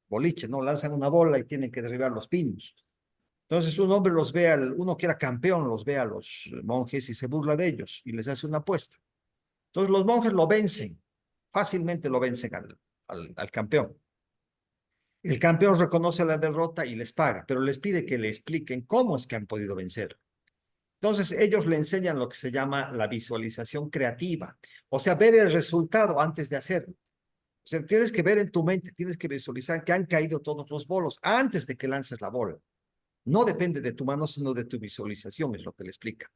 boliche, ¿no? Lanzan una bola y tienen que derribar los pinos. Entonces un hombre los ve, uno que era campeón, los ve a los monjes y se burla de ellos y les hace una apuesta. Entonces los monjes lo vencen, fácilmente lo vencen al campeón. El campeón reconoce la derrota y les paga, pero les pide que le expliquen cómo es que han podido vencer. Entonces ellos le enseñan lo que se llama la visualización creativa, o sea, ver el resultado antes de hacerlo. O sea, tienes que ver en tu mente, tienes que visualizar que han caído todos los bolos antes de que lances la bola. No depende de tu mano, sino de tu visualización, es lo que le explica.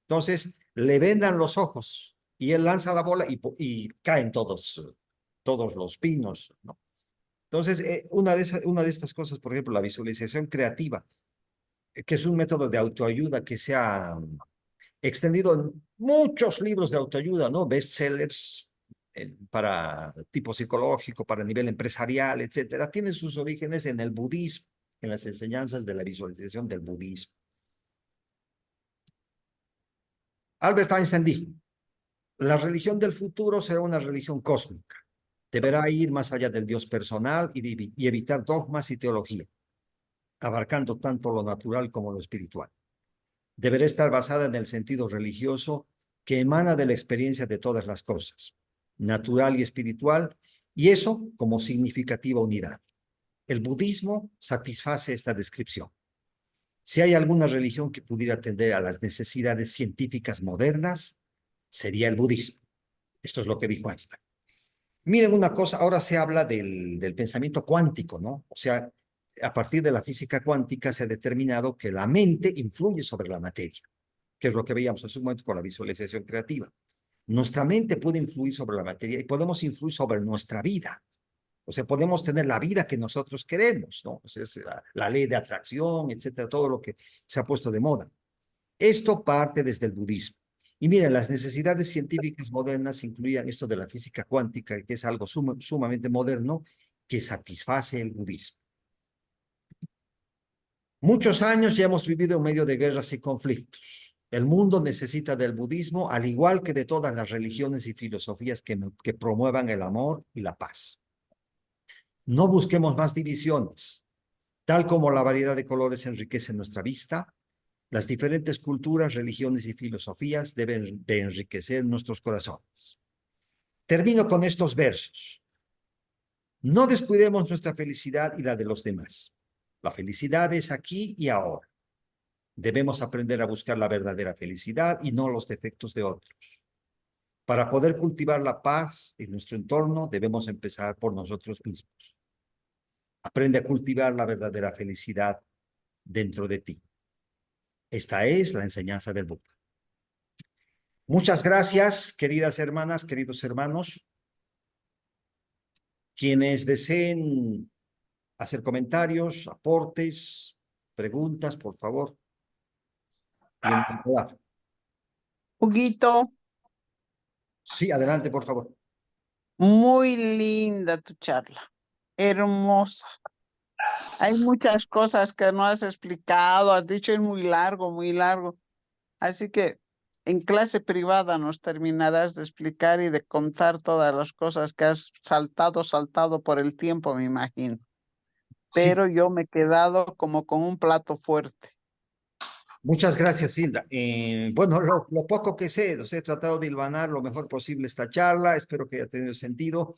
Entonces, le vendan los ojos y él lanza la bola y caen todos los pinos, ¿no? Entonces, una de estas cosas, por ejemplo, la visualización creativa, que es un método de autoayuda que se ha extendido en muchos libros de autoayuda, ¿no? Bestsellers para tipo psicológico, para nivel empresarial, etcétera. Tiene sus orígenes en el budismo, en las enseñanzas de la visualización del budismo. Albert Einstein dijo, la religión del futuro será una religión cósmica. Deberá ir más allá del Dios personal y evitar dogmas y teología, abarcando tanto lo natural como lo espiritual. Deberá estar basada en el sentido religioso que emana de la experiencia de todas las cosas, natural y espiritual, y eso como significativa unidad. El budismo satisface esta descripción. Si hay alguna religión que pudiera atender a las necesidades científicas modernas, sería el budismo. Esto es lo que dijo Einstein. Miren una cosa, ahora se habla del pensamiento cuántico, ¿no? O sea, a partir de la física cuántica se ha determinado que la mente influye sobre la materia, que es lo que veíamos hace un momento con la visualización creativa. Nuestra mente puede influir sobre la materia y podemos influir sobre nuestra vida. O sea, podemos tener la vida que nosotros queremos, ¿no? O sea, es la ley de atracción, etcétera, todo lo que se ha puesto de moda. Esto parte desde el budismo. Y miren, las necesidades científicas modernas incluían esto de la física cuántica, que es algo sumamente moderno, que satisface el budismo. Muchos años ya hemos vivido en medio de guerras y conflictos. El mundo necesita del budismo, al igual que de todas las religiones y filosofías que promuevan el amor y la paz. No busquemos más divisiones. Tal como la variedad de colores enriquece nuestra vista, las diferentes culturas, religiones y filosofías deben de enriquecer nuestros corazones. Termino con estos versos. No descuidemos nuestra felicidad y la de los demás. La felicidad es aquí y ahora. Debemos aprender a buscar la verdadera felicidad y no los defectos de otros. Para poder cultivar la paz en nuestro entorno, debemos empezar por nosotros mismos. Aprende a cultivar la verdadera felicidad dentro de ti. Esta es la enseñanza del Buda. Muchas gracias, queridas hermanas, queridos hermanos. Quienes deseen hacer comentarios, aportes, preguntas, por favor. Tienen que hablar. Huguito, Sí, adelante, por favor. muy linda tu charla, hermosa. Hay muchas cosas que no has explicado, has dicho es muy largo, muy largo. Así que en clase privada nos terminarás de explicar y de contar todas las cosas que has saltado por el tiempo, me imagino. Sí, Pero yo me he quedado como con un plato fuerte. muchas gracias, Hilda. Bueno, lo poco que sé, los he tratado de hilvanar lo mejor posible esta charla. Espero que haya tenido sentido.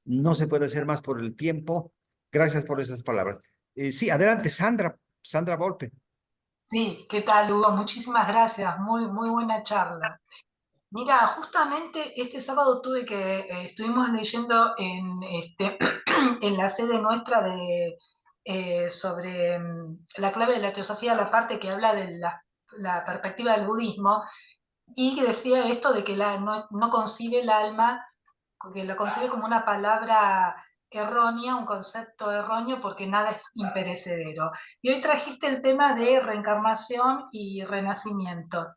No se puede hacer más por el tiempo. Gracias por esas palabras. Sí, adelante, Sandra. Sandra Volpe. Sí, ¿qué tal, Hugo? Muchísimas gracias, muy buena charla. Mira, justamente este sábado estuvimos leyendo en la sede nuestra sobre la clave de la teosofía, la parte que habla de la perspectiva del budismo, y que decía esto de que no concibe el alma, que lo concibe como una palabra errónea, un concepto erróneo, porque nada es imperecedero. Y hoy trajiste el tema de reencarnación y renacimiento.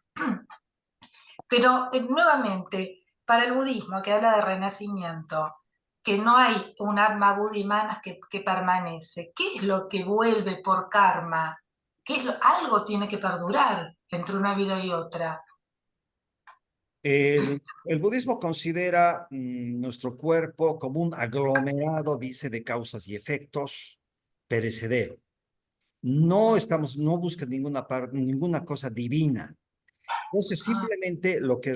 Pero nuevamente, para el budismo que habla de renacimiento, que no hay un atma buddhimana que permanece, ¿qué es lo que vuelve por karma? Algo tiene que perdurar entre una vida y otra. El budismo considera nuestro cuerpo como un aglomerado, dice, de causas y efectos perecedero. No busca ninguna cosa divina. Entonces, simplemente lo que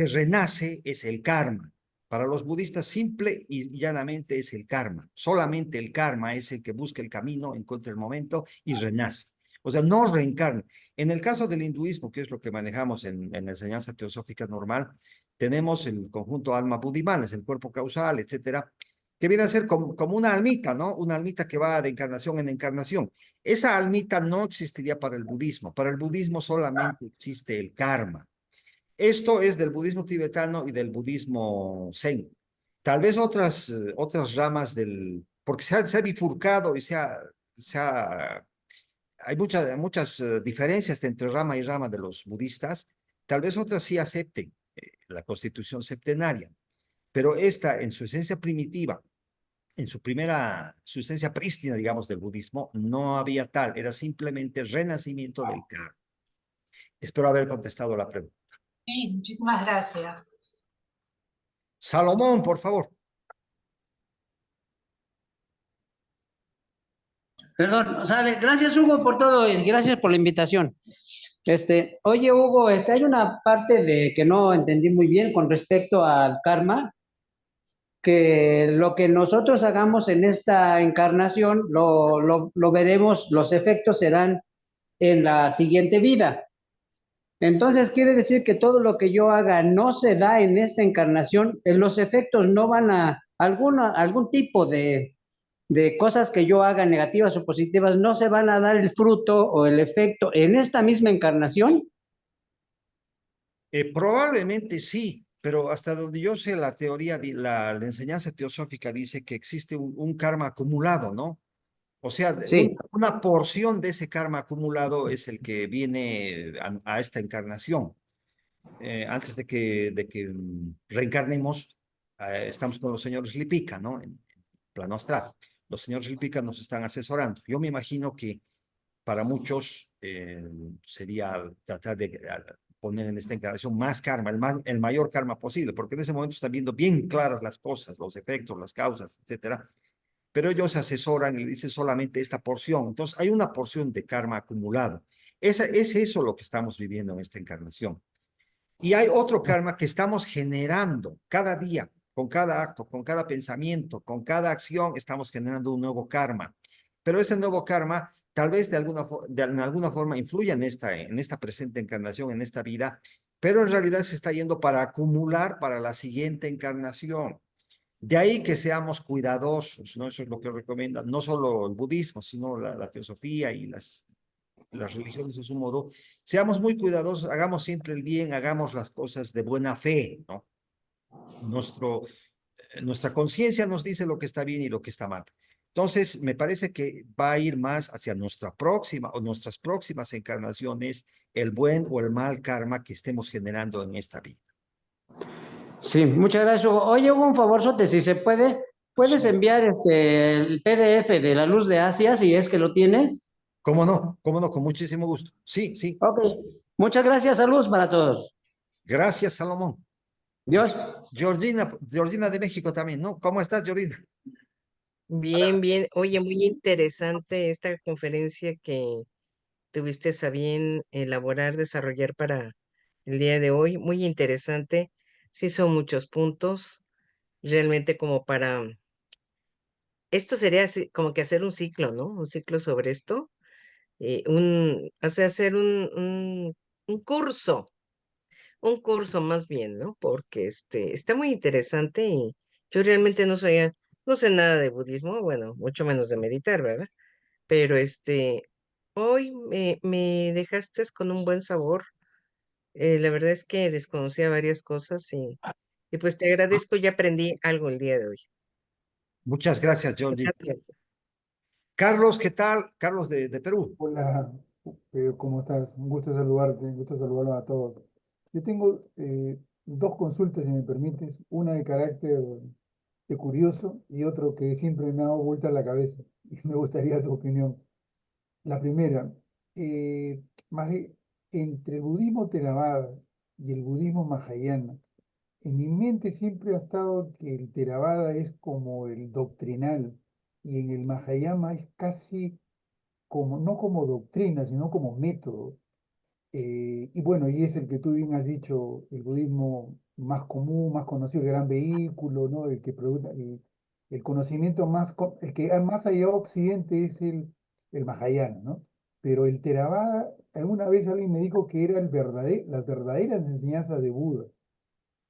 renace es el karma. Para los budistas, simple y llanamente es el karma. Solamente el karma es el que busca el camino, encuentra el momento y renace. O sea, no reencarna. En el caso del hinduismo, que es lo que manejamos en la enseñanza teosófica normal, tenemos el conjunto alma buddhimana, es el cuerpo causal, etcétera, que viene a ser como una almita, ¿no? Una almita que va de encarnación en encarnación. Esa almita no existiría para el budismo. Para el budismo solamente existe el karma. Esto es del budismo tibetano y del budismo zen. Tal vez otras ramas porque se ha bifurcado y hay muchas diferencias entre rama y rama de los budistas. Tal vez otras sí acepten la constitución septenaria, pero esta en su esencia primitiva, su esencia prístina, digamos, del budismo, no había tal, era simplemente el renacimiento del karma. Espero haber contestado la pregunta. Sí, muchísimas gracias. Salomón, por favor. Perdón, sale. Gracias, Hugo, por todo y gracias por la invitación. Oye, Hugo, hay una parte de que no entendí muy bien con respecto al karma, que lo que nosotros hagamos en esta encarnación lo veremos, los efectos serán en la siguiente vida. Entonces quiere decir que todo lo que yo haga no se da en esta encarnación, los efectos no van a algún tipo de cosas que yo haga negativas o positivas, no se van a dar el fruto o el efecto en esta misma encarnación. Probablemente sí, pero hasta donde yo sé, la teoría, la enseñanza teosófica dice que existe un karma acumulado, ¿no? O sea, Sí, una porción de ese karma acumulado es el que viene a esta encarnación. Antes de que reencarnemos, estamos con los señores Lipika, ¿no? En plano astral. Los señores Lipika nos están asesorando. Yo me imagino que para muchos sería tratar de poner en esta encarnación más karma, el mayor karma posible, porque en ese momento están viendo bien claras las cosas, los efectos, las causas, etcétera. Pero ellos se asesoran y le dicen solamente esta porción. Entonces, hay una porción de karma acumulado. Es eso lo que estamos viviendo en esta encarnación. Y hay otro karma que estamos generando cada día, con cada acto, con cada pensamiento, con cada acción, estamos generando un nuevo karma. Pero ese nuevo karma tal vez de alguna forma influya en esta presente encarnación, en esta vida, pero en realidad se está yendo para acumular para la siguiente encarnación. De ahí que seamos cuidadosos, ¿no? Eso es lo que recomienda, no solo el budismo, sino la teosofía y las religiones de su modo. Seamos muy cuidadosos, hagamos siempre el bien, hagamos las cosas de buena fe, ¿no? Nuestra conciencia nos dice lo que está bien y lo que está mal. Entonces, me parece que va a ir más hacia nuestra próxima o nuestras próximas encarnaciones, el buen o el mal karma que estemos generando en esta vida. Sí, muchas gracias, Hugo. Oye, Hugo, un favorzote, si se puede, ¿puedes Sí. enviar el PDF de la luz de Asia, si es que lo tienes? ¿Cómo no? ¿Cómo no? Con muchísimo gusto. Sí, sí. Ok, muchas gracias, saludos para todos. Gracias, Salomón. Dios. Georgina de México también, ¿no? ¿Cómo estás, Georgina? Bien, bien. Oye, muy interesante esta conferencia que tuviste a bien elaborar, desarrollar para el día de hoy. Muy interesante. Sí, son muchos puntos. Realmente como para... Esto sería como que hacer un ciclo, ¿no? Un ciclo sobre esto. Hacer un curso más bien, ¿no? Porque está muy interesante y yo realmente no sé nada de budismo, bueno, mucho menos de meditar, ¿verdad? Pero hoy me dejaste con un buen sabor. La verdad es que desconocía varias cosas y pues te agradezco, ya aprendí algo el día de hoy. Muchas gracias, Georgina. Gracias. Carlos, ¿qué tal? Carlos de Perú. Hola, Pedro, ¿cómo estás? Un gusto saludarte, un gusto saludarlos a todos. Yo tengo dos consultas, si me permites, una de carácter de curioso y otro que siempre me ha dado vuelta a la cabeza y me gustaría tu opinión. La primera, eh, más entre el budismo Theravada y el budismo Mahayana, en mi mente siempre ha estado que el Theravada es como el doctrinal y en el Mahayana es casi como, no como doctrina, sino como método. Y bueno, y es el que tú bien has dicho, el budismo más común, más conocido, el gran vehículo, ¿no? El que produce el conocimiento más, el que más allá de Occidente es el Mahayana, ¿no? Pero el Theravada, alguna vez alguien me dijo que era las verdaderas enseñanzas de Buda.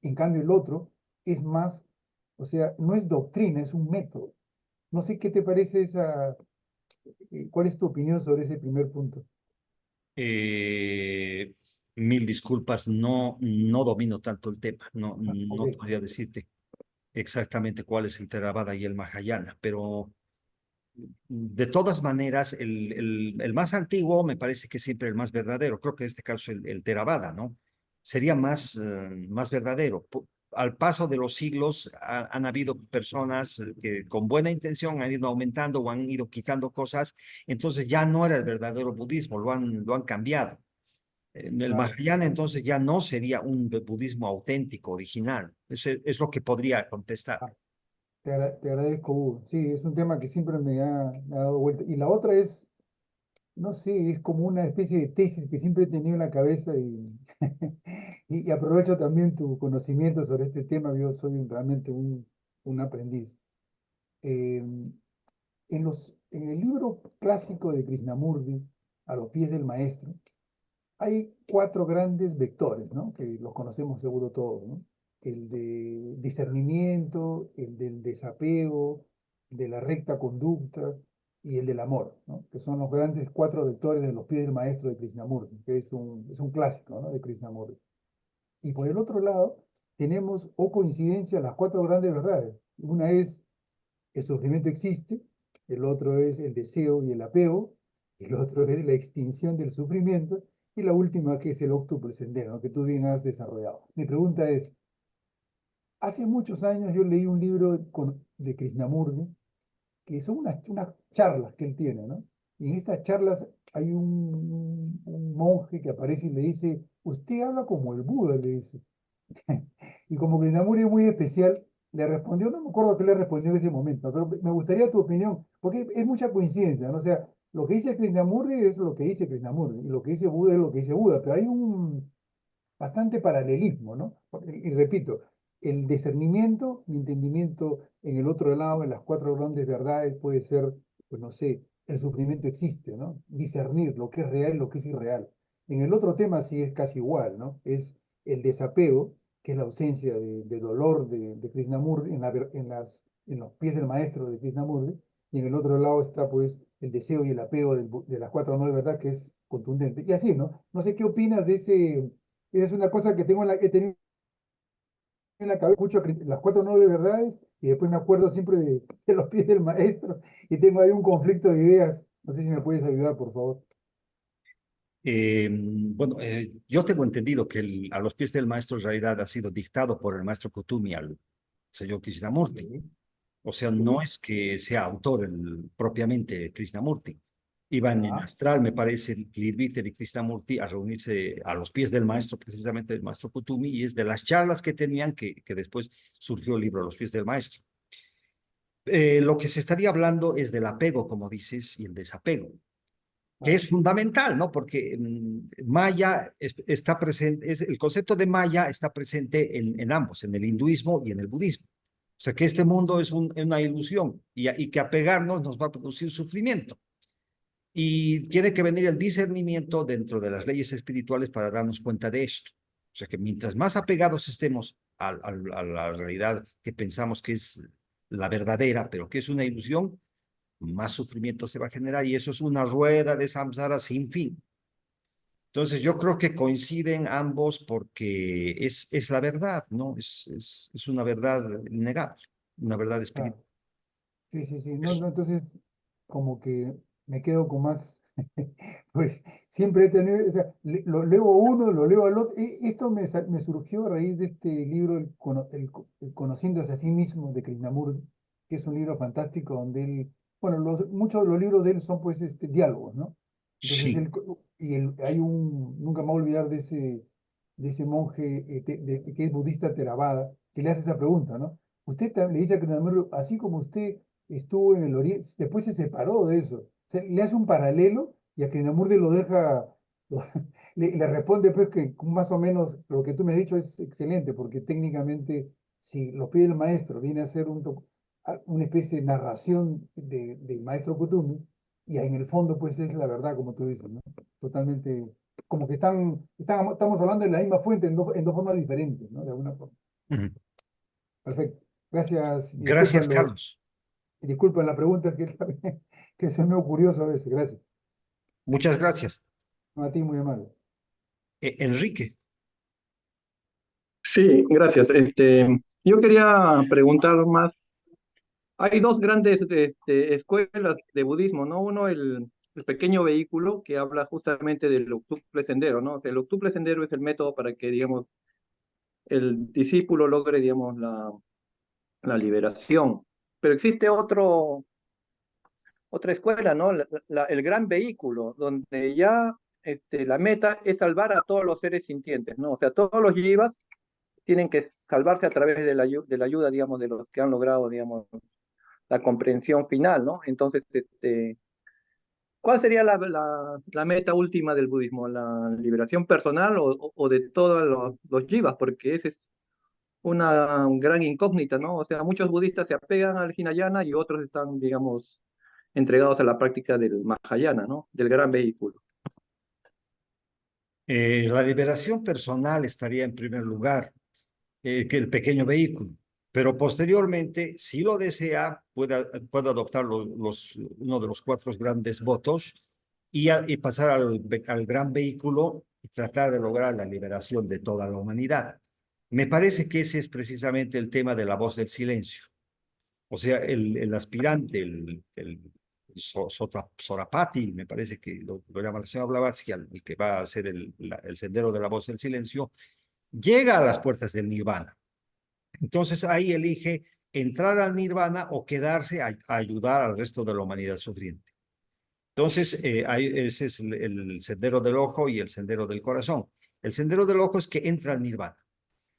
En cambio, el otro es más, o sea, no es doctrina, es un método. No sé qué te parece ¿cuál es tu opinión sobre ese primer punto? Eh, Mil disculpas, no domino tanto el tema, Ok. no podría decirte exactamente cuál es el Theravada y el Mahayana, pero de todas maneras, el más antiguo me parece que es siempre el más verdadero. Creo que en este caso el Theravada, ¿no? Sería más verdadero. Al paso de los siglos han habido personas que con buena intención han ido aumentando o han ido quitando cosas, entonces ya no era el verdadero budismo, lo han cambiado. En el Claro. Mahayana entonces ya no sería un budismo auténtico, original. Eso es lo que podría contestar. Te agradezco, Hugo. Sí, es un tema que siempre me ha dado vuelta. Y la otra es, no sé, es como una especie de tesis que siempre he tenido en la cabeza y aprovecho también tu conocimiento sobre este tema. Yo soy realmente un aprendiz. Eh, en el libro clásico de Krishnamurti, A los pies del maestro, hay cuatro grandes vectores, ¿no? Que los conocemos seguro todos, ¿no? El de discernimiento, el del desapego, el de la recta conducta y el del amor, ¿no? Que son los grandes cuatro vectores de los pies del maestro de Krishnamurti, que es un clásico, ¿no? De Krishnamurti. Y por el otro lado, tenemos, o coincidencia, las cuatro grandes verdades. Una es el sufrimiento existe, el otro es el deseo y el apego, el otro es la extinción del sufrimiento, y la última que es el octuple sendero, ¿no? Que tú bien has desarrollado. Mi pregunta es, hace muchos años yo leí un libro de Krishnamurti, que son unas charlas que él tiene, ¿no? Y en estas charlas hay un monje que aparece y le dice, usted habla como el Buda, le dice. Y como Krishnamurti es muy especial, le respondió, no me acuerdo qué le respondió en ese momento, pero me gustaría tu opinión, porque es mucha coincidencia, ¿no? O sea, lo que dice Krishnamurti es lo que dice Krishnamurti, y lo que dice Buda es lo que dice Buda, pero hay un bastante paralelismo, ¿no? Y repito, el discernimiento, mi entendimiento en el otro lado, en las cuatro grandes verdades, puede ser, pues no sé, el sufrimiento existe, ¿no? Discernir lo que es real y lo que es irreal. En el otro tema sí es casi igual, ¿no? Es el desapego, que es la ausencia de dolor de Krishnamurti en los pies del maestro de Krishnamurti, y en el otro lado está pues el deseo y el apego de las cuatro no de verdad, que es contundente. Y así, ¿no? No sé qué opinas de ese, esa es una cosa que he tenido en la cabeza, escucho las cuatro no de verdades, y después me acuerdo siempre de los pies del maestro, y tengo ahí un conflicto de ideas. No sé si me puedes ayudar, por favor. Bueno, yo tengo entendido que a los pies del maestro en realidad ha sido dictado por el maestro Kutumi al señor Krishnamurti. Sí, O sea, no sí, es que sea autor propiamente Krishnamurti. Iban en ya, astral, me parece, Tirviter y Krishnamurti a reunirse a los pies del maestro, precisamente del maestro Kutumi, y es de las charlas que tenían que después surgió el libro A los pies del maestro. Lo que se estaría hablando es del apego, como dices, y el desapego, que ah, es fundamental, ¿no? Porque Maya está presente, el concepto de Maya está presente en ambos, en el hinduismo y en el budismo. O sea, que este mundo es una ilusión y que apegarnos nos va a producir sufrimiento. Y tiene que venir el discernimiento dentro de las leyes espirituales para darnos cuenta de esto. O sea, que mientras más apegados estemos a la realidad que pensamos que es la verdadera, pero que es una ilusión, más sufrimiento se va a generar y eso es una rueda de samsara sin fin. Entonces yo creo que coinciden ambos porque es la verdad, ¿no? Es una verdad innegable, una verdad ah, espiritual. sí, sí, sí. No, no, entonces, como que me quedo con más. Pues siempre he tenido, o sea, lo leo a uno, lo leo al otro. Esto me surgió a raíz de este libro, el Conociéndose a sí mismo, de Krishnamurti, que es un libro fantástico donde él, bueno, muchos de los libros de él son pues diálogos, ¿no? Entonces Sí, hay nunca me voy a olvidar de ese monje que es budista Theravada, que le hace esa pregunta, ¿no? Le dice a Krishnamurti, así como usted estuvo en el Oriente, después se separó de eso. O sea, le hace un paralelo y a Krishnamurti lo deja, lo- le responde pues que más o menos lo que tú me has dicho es excelente, porque técnicamente si lo pide el maestro, viene a ser una especie de narración del maestro Kutumi, y en el fondo pues es la verdad, como tú dices, ¿no? Totalmente, como que estamos hablando de la misma fuente en dos formas diferentes, ¿no? De alguna forma. ujú. Perfecto. Gracias y Gracias, Carlos. disculpen la pregunta que, que se me ocurrió a veces. Gracias. Muchas gracias. No, a ti, muy amable. Enrique, Sí, gracias. Yo quería preguntar más. Hay dos grandes escuelas de budismo, ¿no? Uno, el pequeño vehículo, que habla justamente del octuple sendero, ¿no? O sea, el octuple sendero es el método para que, digamos, el discípulo logre, digamos, la liberación. Pero existe otra escuela, ¿no? El gran vehículo, donde ya la meta es salvar a todos los seres sintientes, ¿no? O sea, todos los jivas tienen que salvarse a través de la ayuda, digamos, de los que han logrado, digamos, la comprensión final, ¿no? Entonces, ¿cuál sería la meta última del budismo? ¿La liberación personal o de todos los jivas? Porque esa es una gran incógnita, ¿no? O sea, muchos budistas se apegan al Hinayana y otros están, digamos, entregados a la práctica del Mahayana, ¿no? Del gran vehículo. la liberación personal estaría en primer lugar que el pequeño vehículo, pero posteriormente, si lo desea, puede adoptar uno de los cuatro grandes votos y pasar al gran vehículo y tratar de lograr la liberación de toda la humanidad. Me parece que ese es precisamente el tema de la voz del silencio. O sea, el aspirante, Sorapati, me parece que lo llama el señor Blavatsky, el que va a hacer el sendero de la voz del silencio, llega a las puertas del nirvana. Entonces ahí elige entrar al nirvana o quedarse a ayudar al resto de la humanidad sufriente. Entonces, ese es el sendero del ojo y el sendero del corazón. El sendero del ojo es que entra al nirvana.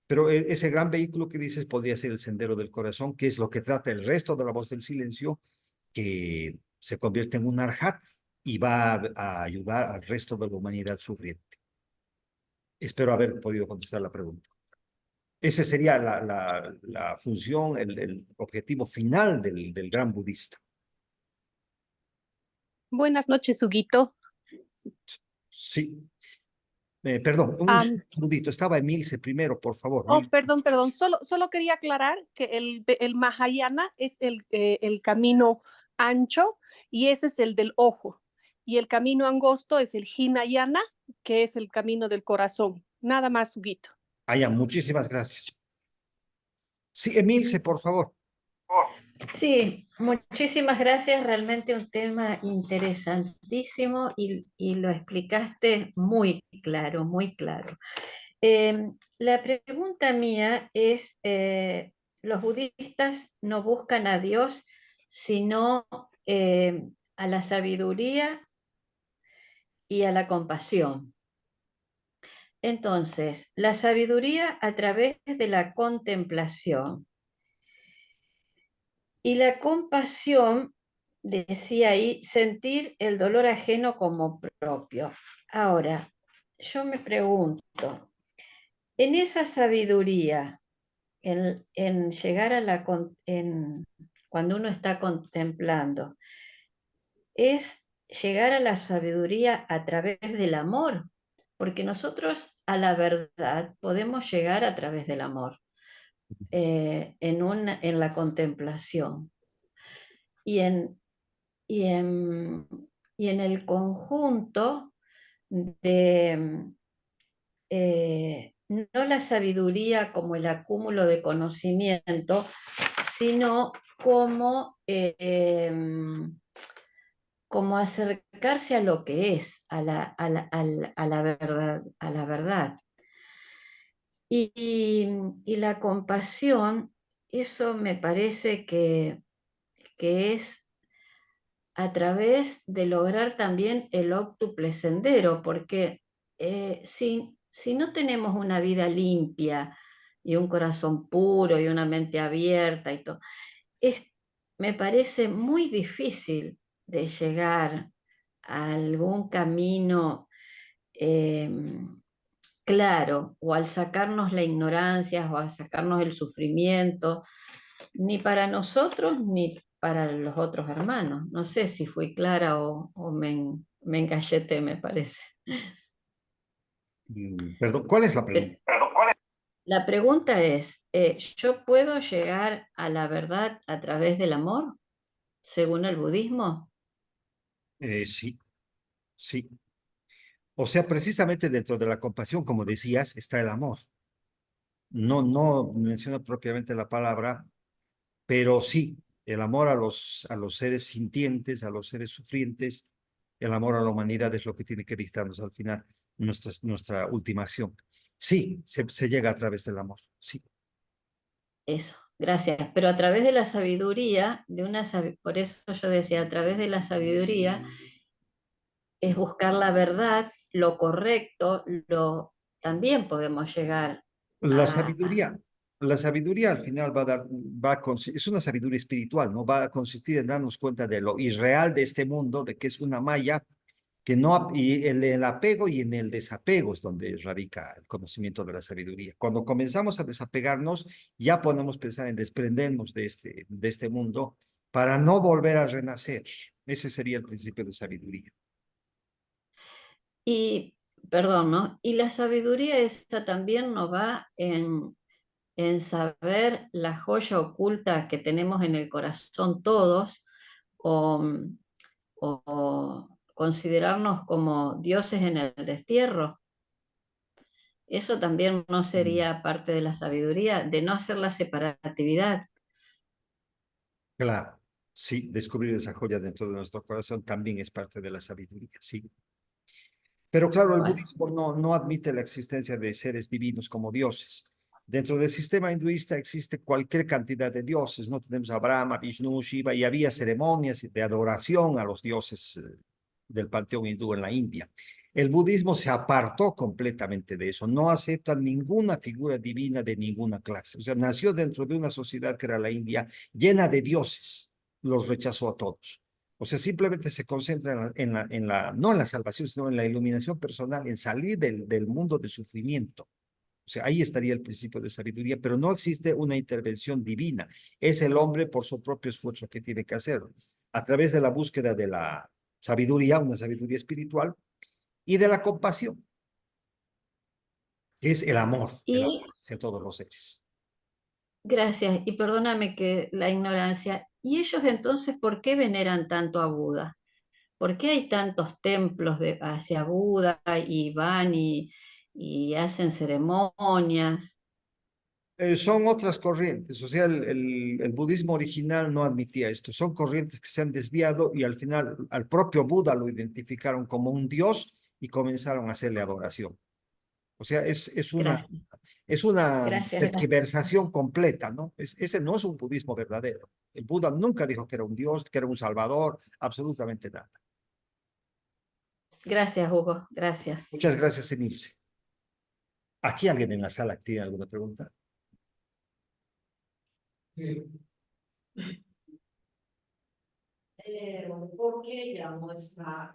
Pero ese gran vehículo que dices podría ser el sendero del corazón, que es lo que trata el resto de la voz del silencio, que se convierte en un arhat y va a ayudar al resto de la humanidad sufriente. Espero haber podido contestar la pregunta. Esa sería la función, el objetivo final del gran budista. Buenas noches, Huguito. Sí, Perdón, un Am, segundito. Estaba Emilce primero, por favor. perdón. Solo quería aclarar que el Mahayana es el camino ancho y ese es el del ojo. Y el camino angosto es el Hinayana, que es el camino del corazón. Nada más, Huguito. Ya, muchísimas gracias. Sí, Emilce, por favor. Sí, muchísimas gracias. Realmente un tema interesantísimo y lo explicaste muy claro, muy claro. La pregunta mía es, los budistas no buscan a Dios, sino a la sabiduría y a la compasión. Entonces, la sabiduría a través de la contemplación y la compasión, decía ahí, sentir el dolor ajeno como propio. Ahora, yo me pregunto, en esa sabiduría, en llegar a cuando uno está contemplando, es llegar a la sabiduría a través del amor, porque nosotros a la verdad podemos llegar a través del amor, en la contemplación. Y en, y en, y en el conjunto de no la sabiduría como el acúmulo de conocimiento, sino como acercarse a lo que es, a la verdad, a la verdad. Y la compasión, eso me parece que es a través de lograr también el óctuple sendero, porque si no tenemos una vida limpia y un corazón puro y una mente abierta y todo, me parece muy difícil de llegar a algún camino claro, o al sacarnos la ignorancia o al sacarnos el sufrimiento, ni para nosotros ni para los otros hermanos. No sé si fui clara o me engalleté, me parece. Perdón, ¿cuál es la pregunta? La pregunta es, ¿yo puedo llegar a la verdad a través del amor, según el budismo? Sí, sí. O sea, precisamente dentro de la compasión, como decías, está el amor. No menciona propiamente la palabra, pero sí, el amor a los seres sintientes, a los seres sufrientes, el amor a la humanidad es lo que tiene que dictarnos al final nuestra última acción. Sí, se llega a través del amor, sí. Eso, gracias. Pero a través de la sabiduría, por eso yo decía, a través de la sabiduría es buscar la verdad, lo correcto, también podemos llegar La a... sabiduría, la sabiduría al final es una sabiduría espiritual, ¿no? Va a consistir en darnos cuenta de lo irreal de este mundo, de que es una malla, que no, y el apego y en el desapego es donde radica el conocimiento de la sabiduría. Cuando comenzamos a desapegarnos, ya podemos pensar en desprendernos de este mundo para no volver a renacer. Ese sería el principio de sabiduría. Y, perdón, ¿no? Y la sabiduría esta también nos va en saber la joya oculta que tenemos en el corazón todos, o, o considerarnos como dioses en el destierro. Eso también no sería parte de la sabiduría, de no hacer la separatividad. Claro, sí, descubrir esa joya dentro de nuestro corazón también es parte de la sabiduría, sí. Pero claro, el Bueno, budismo no admite la existencia de seres divinos como dioses. Dentro del sistema hinduista existe cualquier cantidad de dioses, ¿no? Tenemos a Brahma, Vishnu, Shiva, y había ceremonias de adoración a los dioses del panteón hindú en la India. El budismo se apartó completamente de eso, no acepta ninguna figura divina de ninguna clase. O sea, nació dentro de una sociedad que era la India, llena de dioses, los rechazó a todos. O sea, simplemente se concentra no en la salvación, sino en la iluminación personal, en salir del mundo de sufrimiento. O sea, ahí estaría el principio de sabiduría, pero no existe una intervención divina. Es el hombre por su propio esfuerzo que tiene que hacerlo, a través de la búsqueda de la sabiduría, una sabiduría espiritual, y de la compasión. que es el amor Y hacia todos los seres. gracias, y perdóname que la ignorancia. ¿Y ellos entonces por qué veneran tanto a Buda? ¿Por qué hay tantos templos hacia Buda y van y hacen ceremonias? Son otras corrientes, o sea, el budismo original no admitía esto. Son corrientes que se han desviado y al final al propio Buda lo identificaron como un dios y comenzaron a hacerle adoración. O sea, Gracias, es una gracias. tergiversación completa, ¿no? Ese no es un budismo verdadero. El Buda nunca dijo que era un dios, que era un salvador, absolutamente nada. Gracias, Hugo, gracias. Muchas gracias, Emilce. ¿Aquí alguien en la sala tiene alguna pregunta? Sí. ¿Por qué ya no está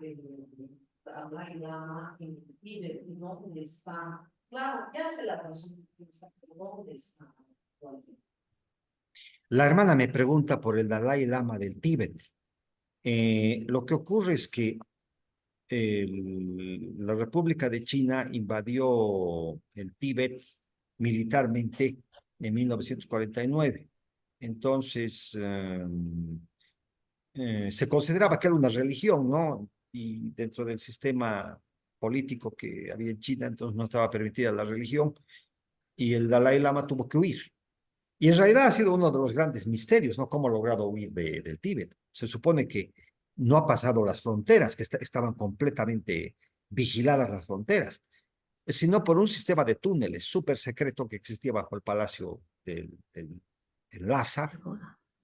Dalai Lama en Tíbet y dónde está? Claro, ya se la razón, pero ¿dónde está? La hermana me pregunta por el Dalai Lama del Tíbet. Lo que ocurre es que la República de China invadió el Tíbet militarmente en 1949. Entonces, se consideraba que era una religión, ¿no? Y dentro del sistema político que había en China, entonces no estaba permitida la religión y el Dalai Lama tuvo que huir. Y en realidad ha sido uno de los grandes misterios, ¿no? Cómo ha logrado huir del Tíbet. Se supone que no ha pasado las fronteras, que estaban completamente vigiladas las fronteras, sino por un sistema de túneles súper secreto que existía bajo el palacio del Lhasa.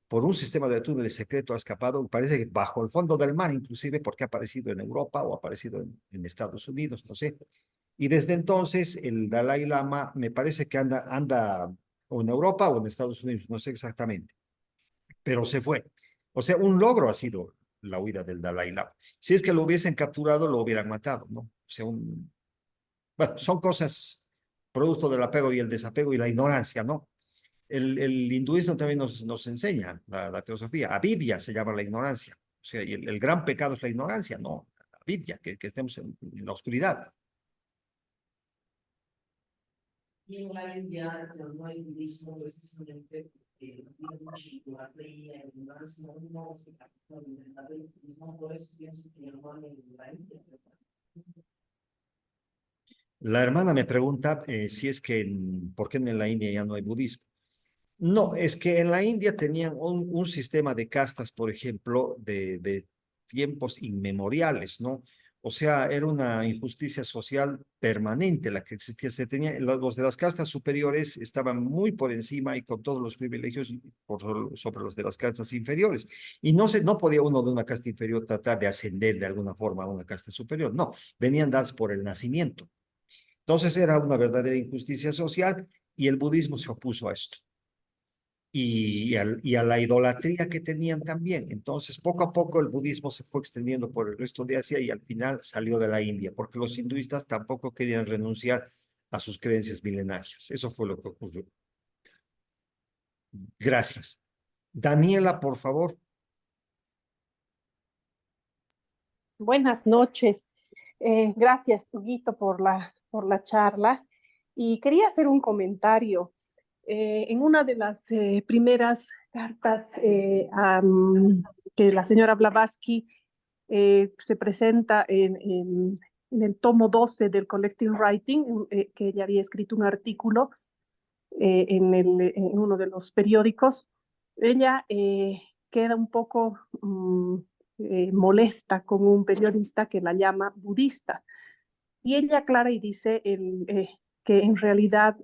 Por un sistema de túneles secreto ha escapado, parece que bajo el fondo del mar, inclusive porque ha aparecido en Europa o ha aparecido en Estados Unidos, no sé. Y desde entonces el Dalai Lama me parece que anda o en Europa o en Estados Unidos, no sé exactamente, pero se fue. O sea, un logro ha sido la huida del Dalai Lama. Si es que lo hubiesen capturado, lo hubieran matado, ¿no? O sea, bueno, son cosas producto del apego y el desapego y la ignorancia, ¿no? El hinduismo también nos enseña la teosofía. Avidya se llama la ignorancia. O sea, y el gran pecado es la ignorancia, ¿no? Avidya, que estemos en la oscuridad. Y en la India no hay budismo precisamente porque no tiene mucha idolatría y demás, no se capta la libertad del budismo, por eso pienso que ya no hay en la India. La hermana me pregunta si es que, ¿por qué en la India ya no hay budismo? No, es que en la India tenían un sistema de castas, por ejemplo, de tiempos inmemoriales, ¿no? O sea, era una injusticia social permanente la que existía. Los de las castas superiores estaban muy por encima y con todos los privilegios sobre los de las castas inferiores. Y no podía uno de una casta inferior tratar de ascender de alguna forma a una casta superior. No, venían dados por el nacimiento. Entonces era una verdadera injusticia social y el budismo se opuso a esto y a la idolatría que tenían también. Entonces, poco a poco el budismo se fue extendiendo por el resto de Asia y al final salió de la India, porque los hinduistas tampoco querían renunciar a sus creencias milenarias. Eso fue lo que ocurrió. Gracias. Daniela, por favor. Buenas noches. Gracias, Huguito, por la charla. Y quería hacer un comentario. En una de las primeras cartas que la señora Blavatsky se presenta en el tomo 12 del Collective Writing, que ella había escrito un artículo en uno de los periódicos, ella queda un poco molesta con un periodista que la llama budista. Y ella aclara y dice que en realidad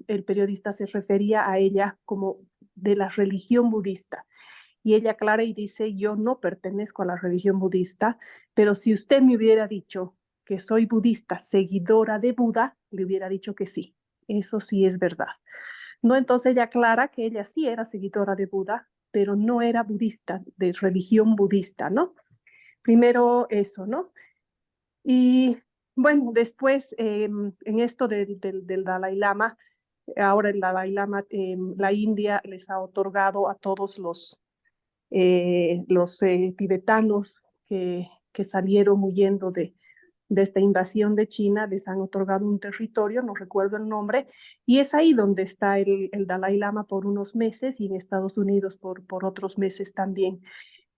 el periodista se refería a ella como de la religión budista. Y ella aclara y dice, yo no pertenezco a la religión budista, pero si usted me hubiera dicho que soy budista, seguidora de Buda, le hubiera dicho que sí. Eso sí es verdad. No, entonces ella aclara que ella sí era seguidora de Buda, pero no era budista, de religión budista, ¿no? Primero eso, ¿no? Y bueno, después en esto del Dalai Lama, ahora el Dalai Lama, la India les ha otorgado a todos los tibetanos que salieron huyendo de de esta invasión de China, les han otorgado un territorio, no recuerdo el nombre, y es ahí donde está el Dalai Lama por unos meses y en Estados Unidos por otros meses también.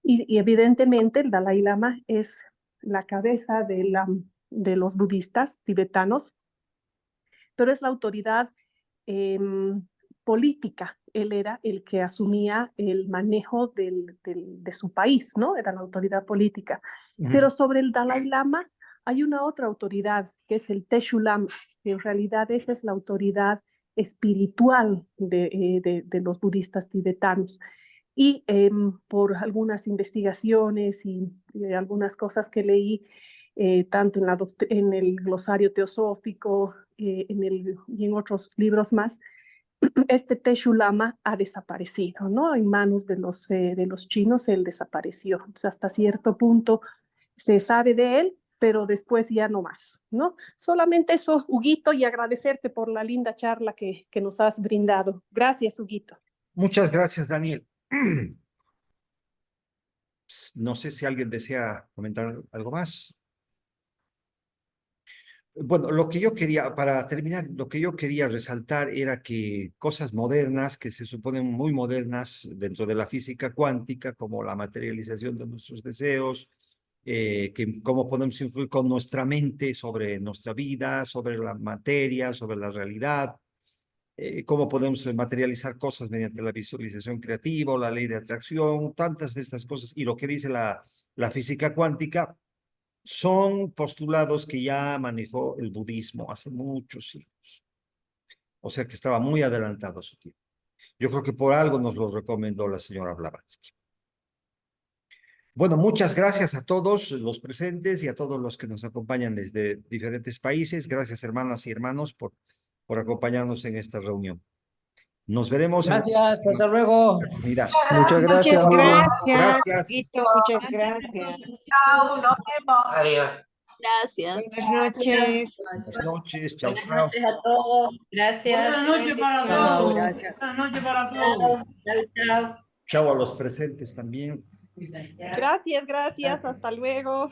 Y evidentemente el Dalai Lama es la cabeza de los budistas tibetanos, pero es la autoridad política. Él era el que asumía el manejo de su país, ¿no? Era la autoridad política. Pero sobre el Dalai Lama hay una otra autoridad, que es el Teshu Lama, que en realidad esa es la autoridad espiritual de los budistas tibetanos. Y por algunas investigaciones y algunas cosas que leí, tanto en el glosario teosófico y en otros libros más, este Teshu Lama ha desaparecido, ¿no? En manos de los chinos él desapareció. Entonces, hasta cierto punto se sabe de él, pero después ya no más, ¿no? Solamente eso, Huguito, y agradecerte por la linda charla que nos has brindado. Gracias, Huguito. Muchas gracias, Daniel. No sé si alguien desea comentar algo más. Bueno, lo que yo quería, para terminar, lo que yo quería resaltar era que cosas modernas, que se suponen muy modernas dentro de la física cuántica, como la materialización de nuestros deseos, que cómo podemos influir con nuestra mente sobre nuestra vida, sobre la materia, sobre la realidad, cómo podemos materializar cosas mediante la visualización creativa o la ley de atracción, tantas de estas cosas, y lo que dice la física cuántica, son postulados que ya manejó el budismo hace muchos siglos. O sea que estaba muy adelantado a su tiempo. Yo creo que por algo nos lo recomendó la señora Blavatsky. Bueno, muchas gracias a todos los presentes y a todos los que nos acompañan desde diferentes países. Gracias, hermanas y hermanos, por acompañarnos en esta reunión. Nos veremos. Gracias, hasta luego. Mira. Muchas gracias. Gracias, Huguito, muchas gracias. Chao, nos vemos. Adiós. Gracias. Buenas noches. Buenas noches. Chao, Buenas chao. noches a todos. Gracias. Buenas noches para Chao. todos. Gracias. Buenas noches para Chao. todos. Chao, chao. Chao a los presentes también. Gracias, hasta luego.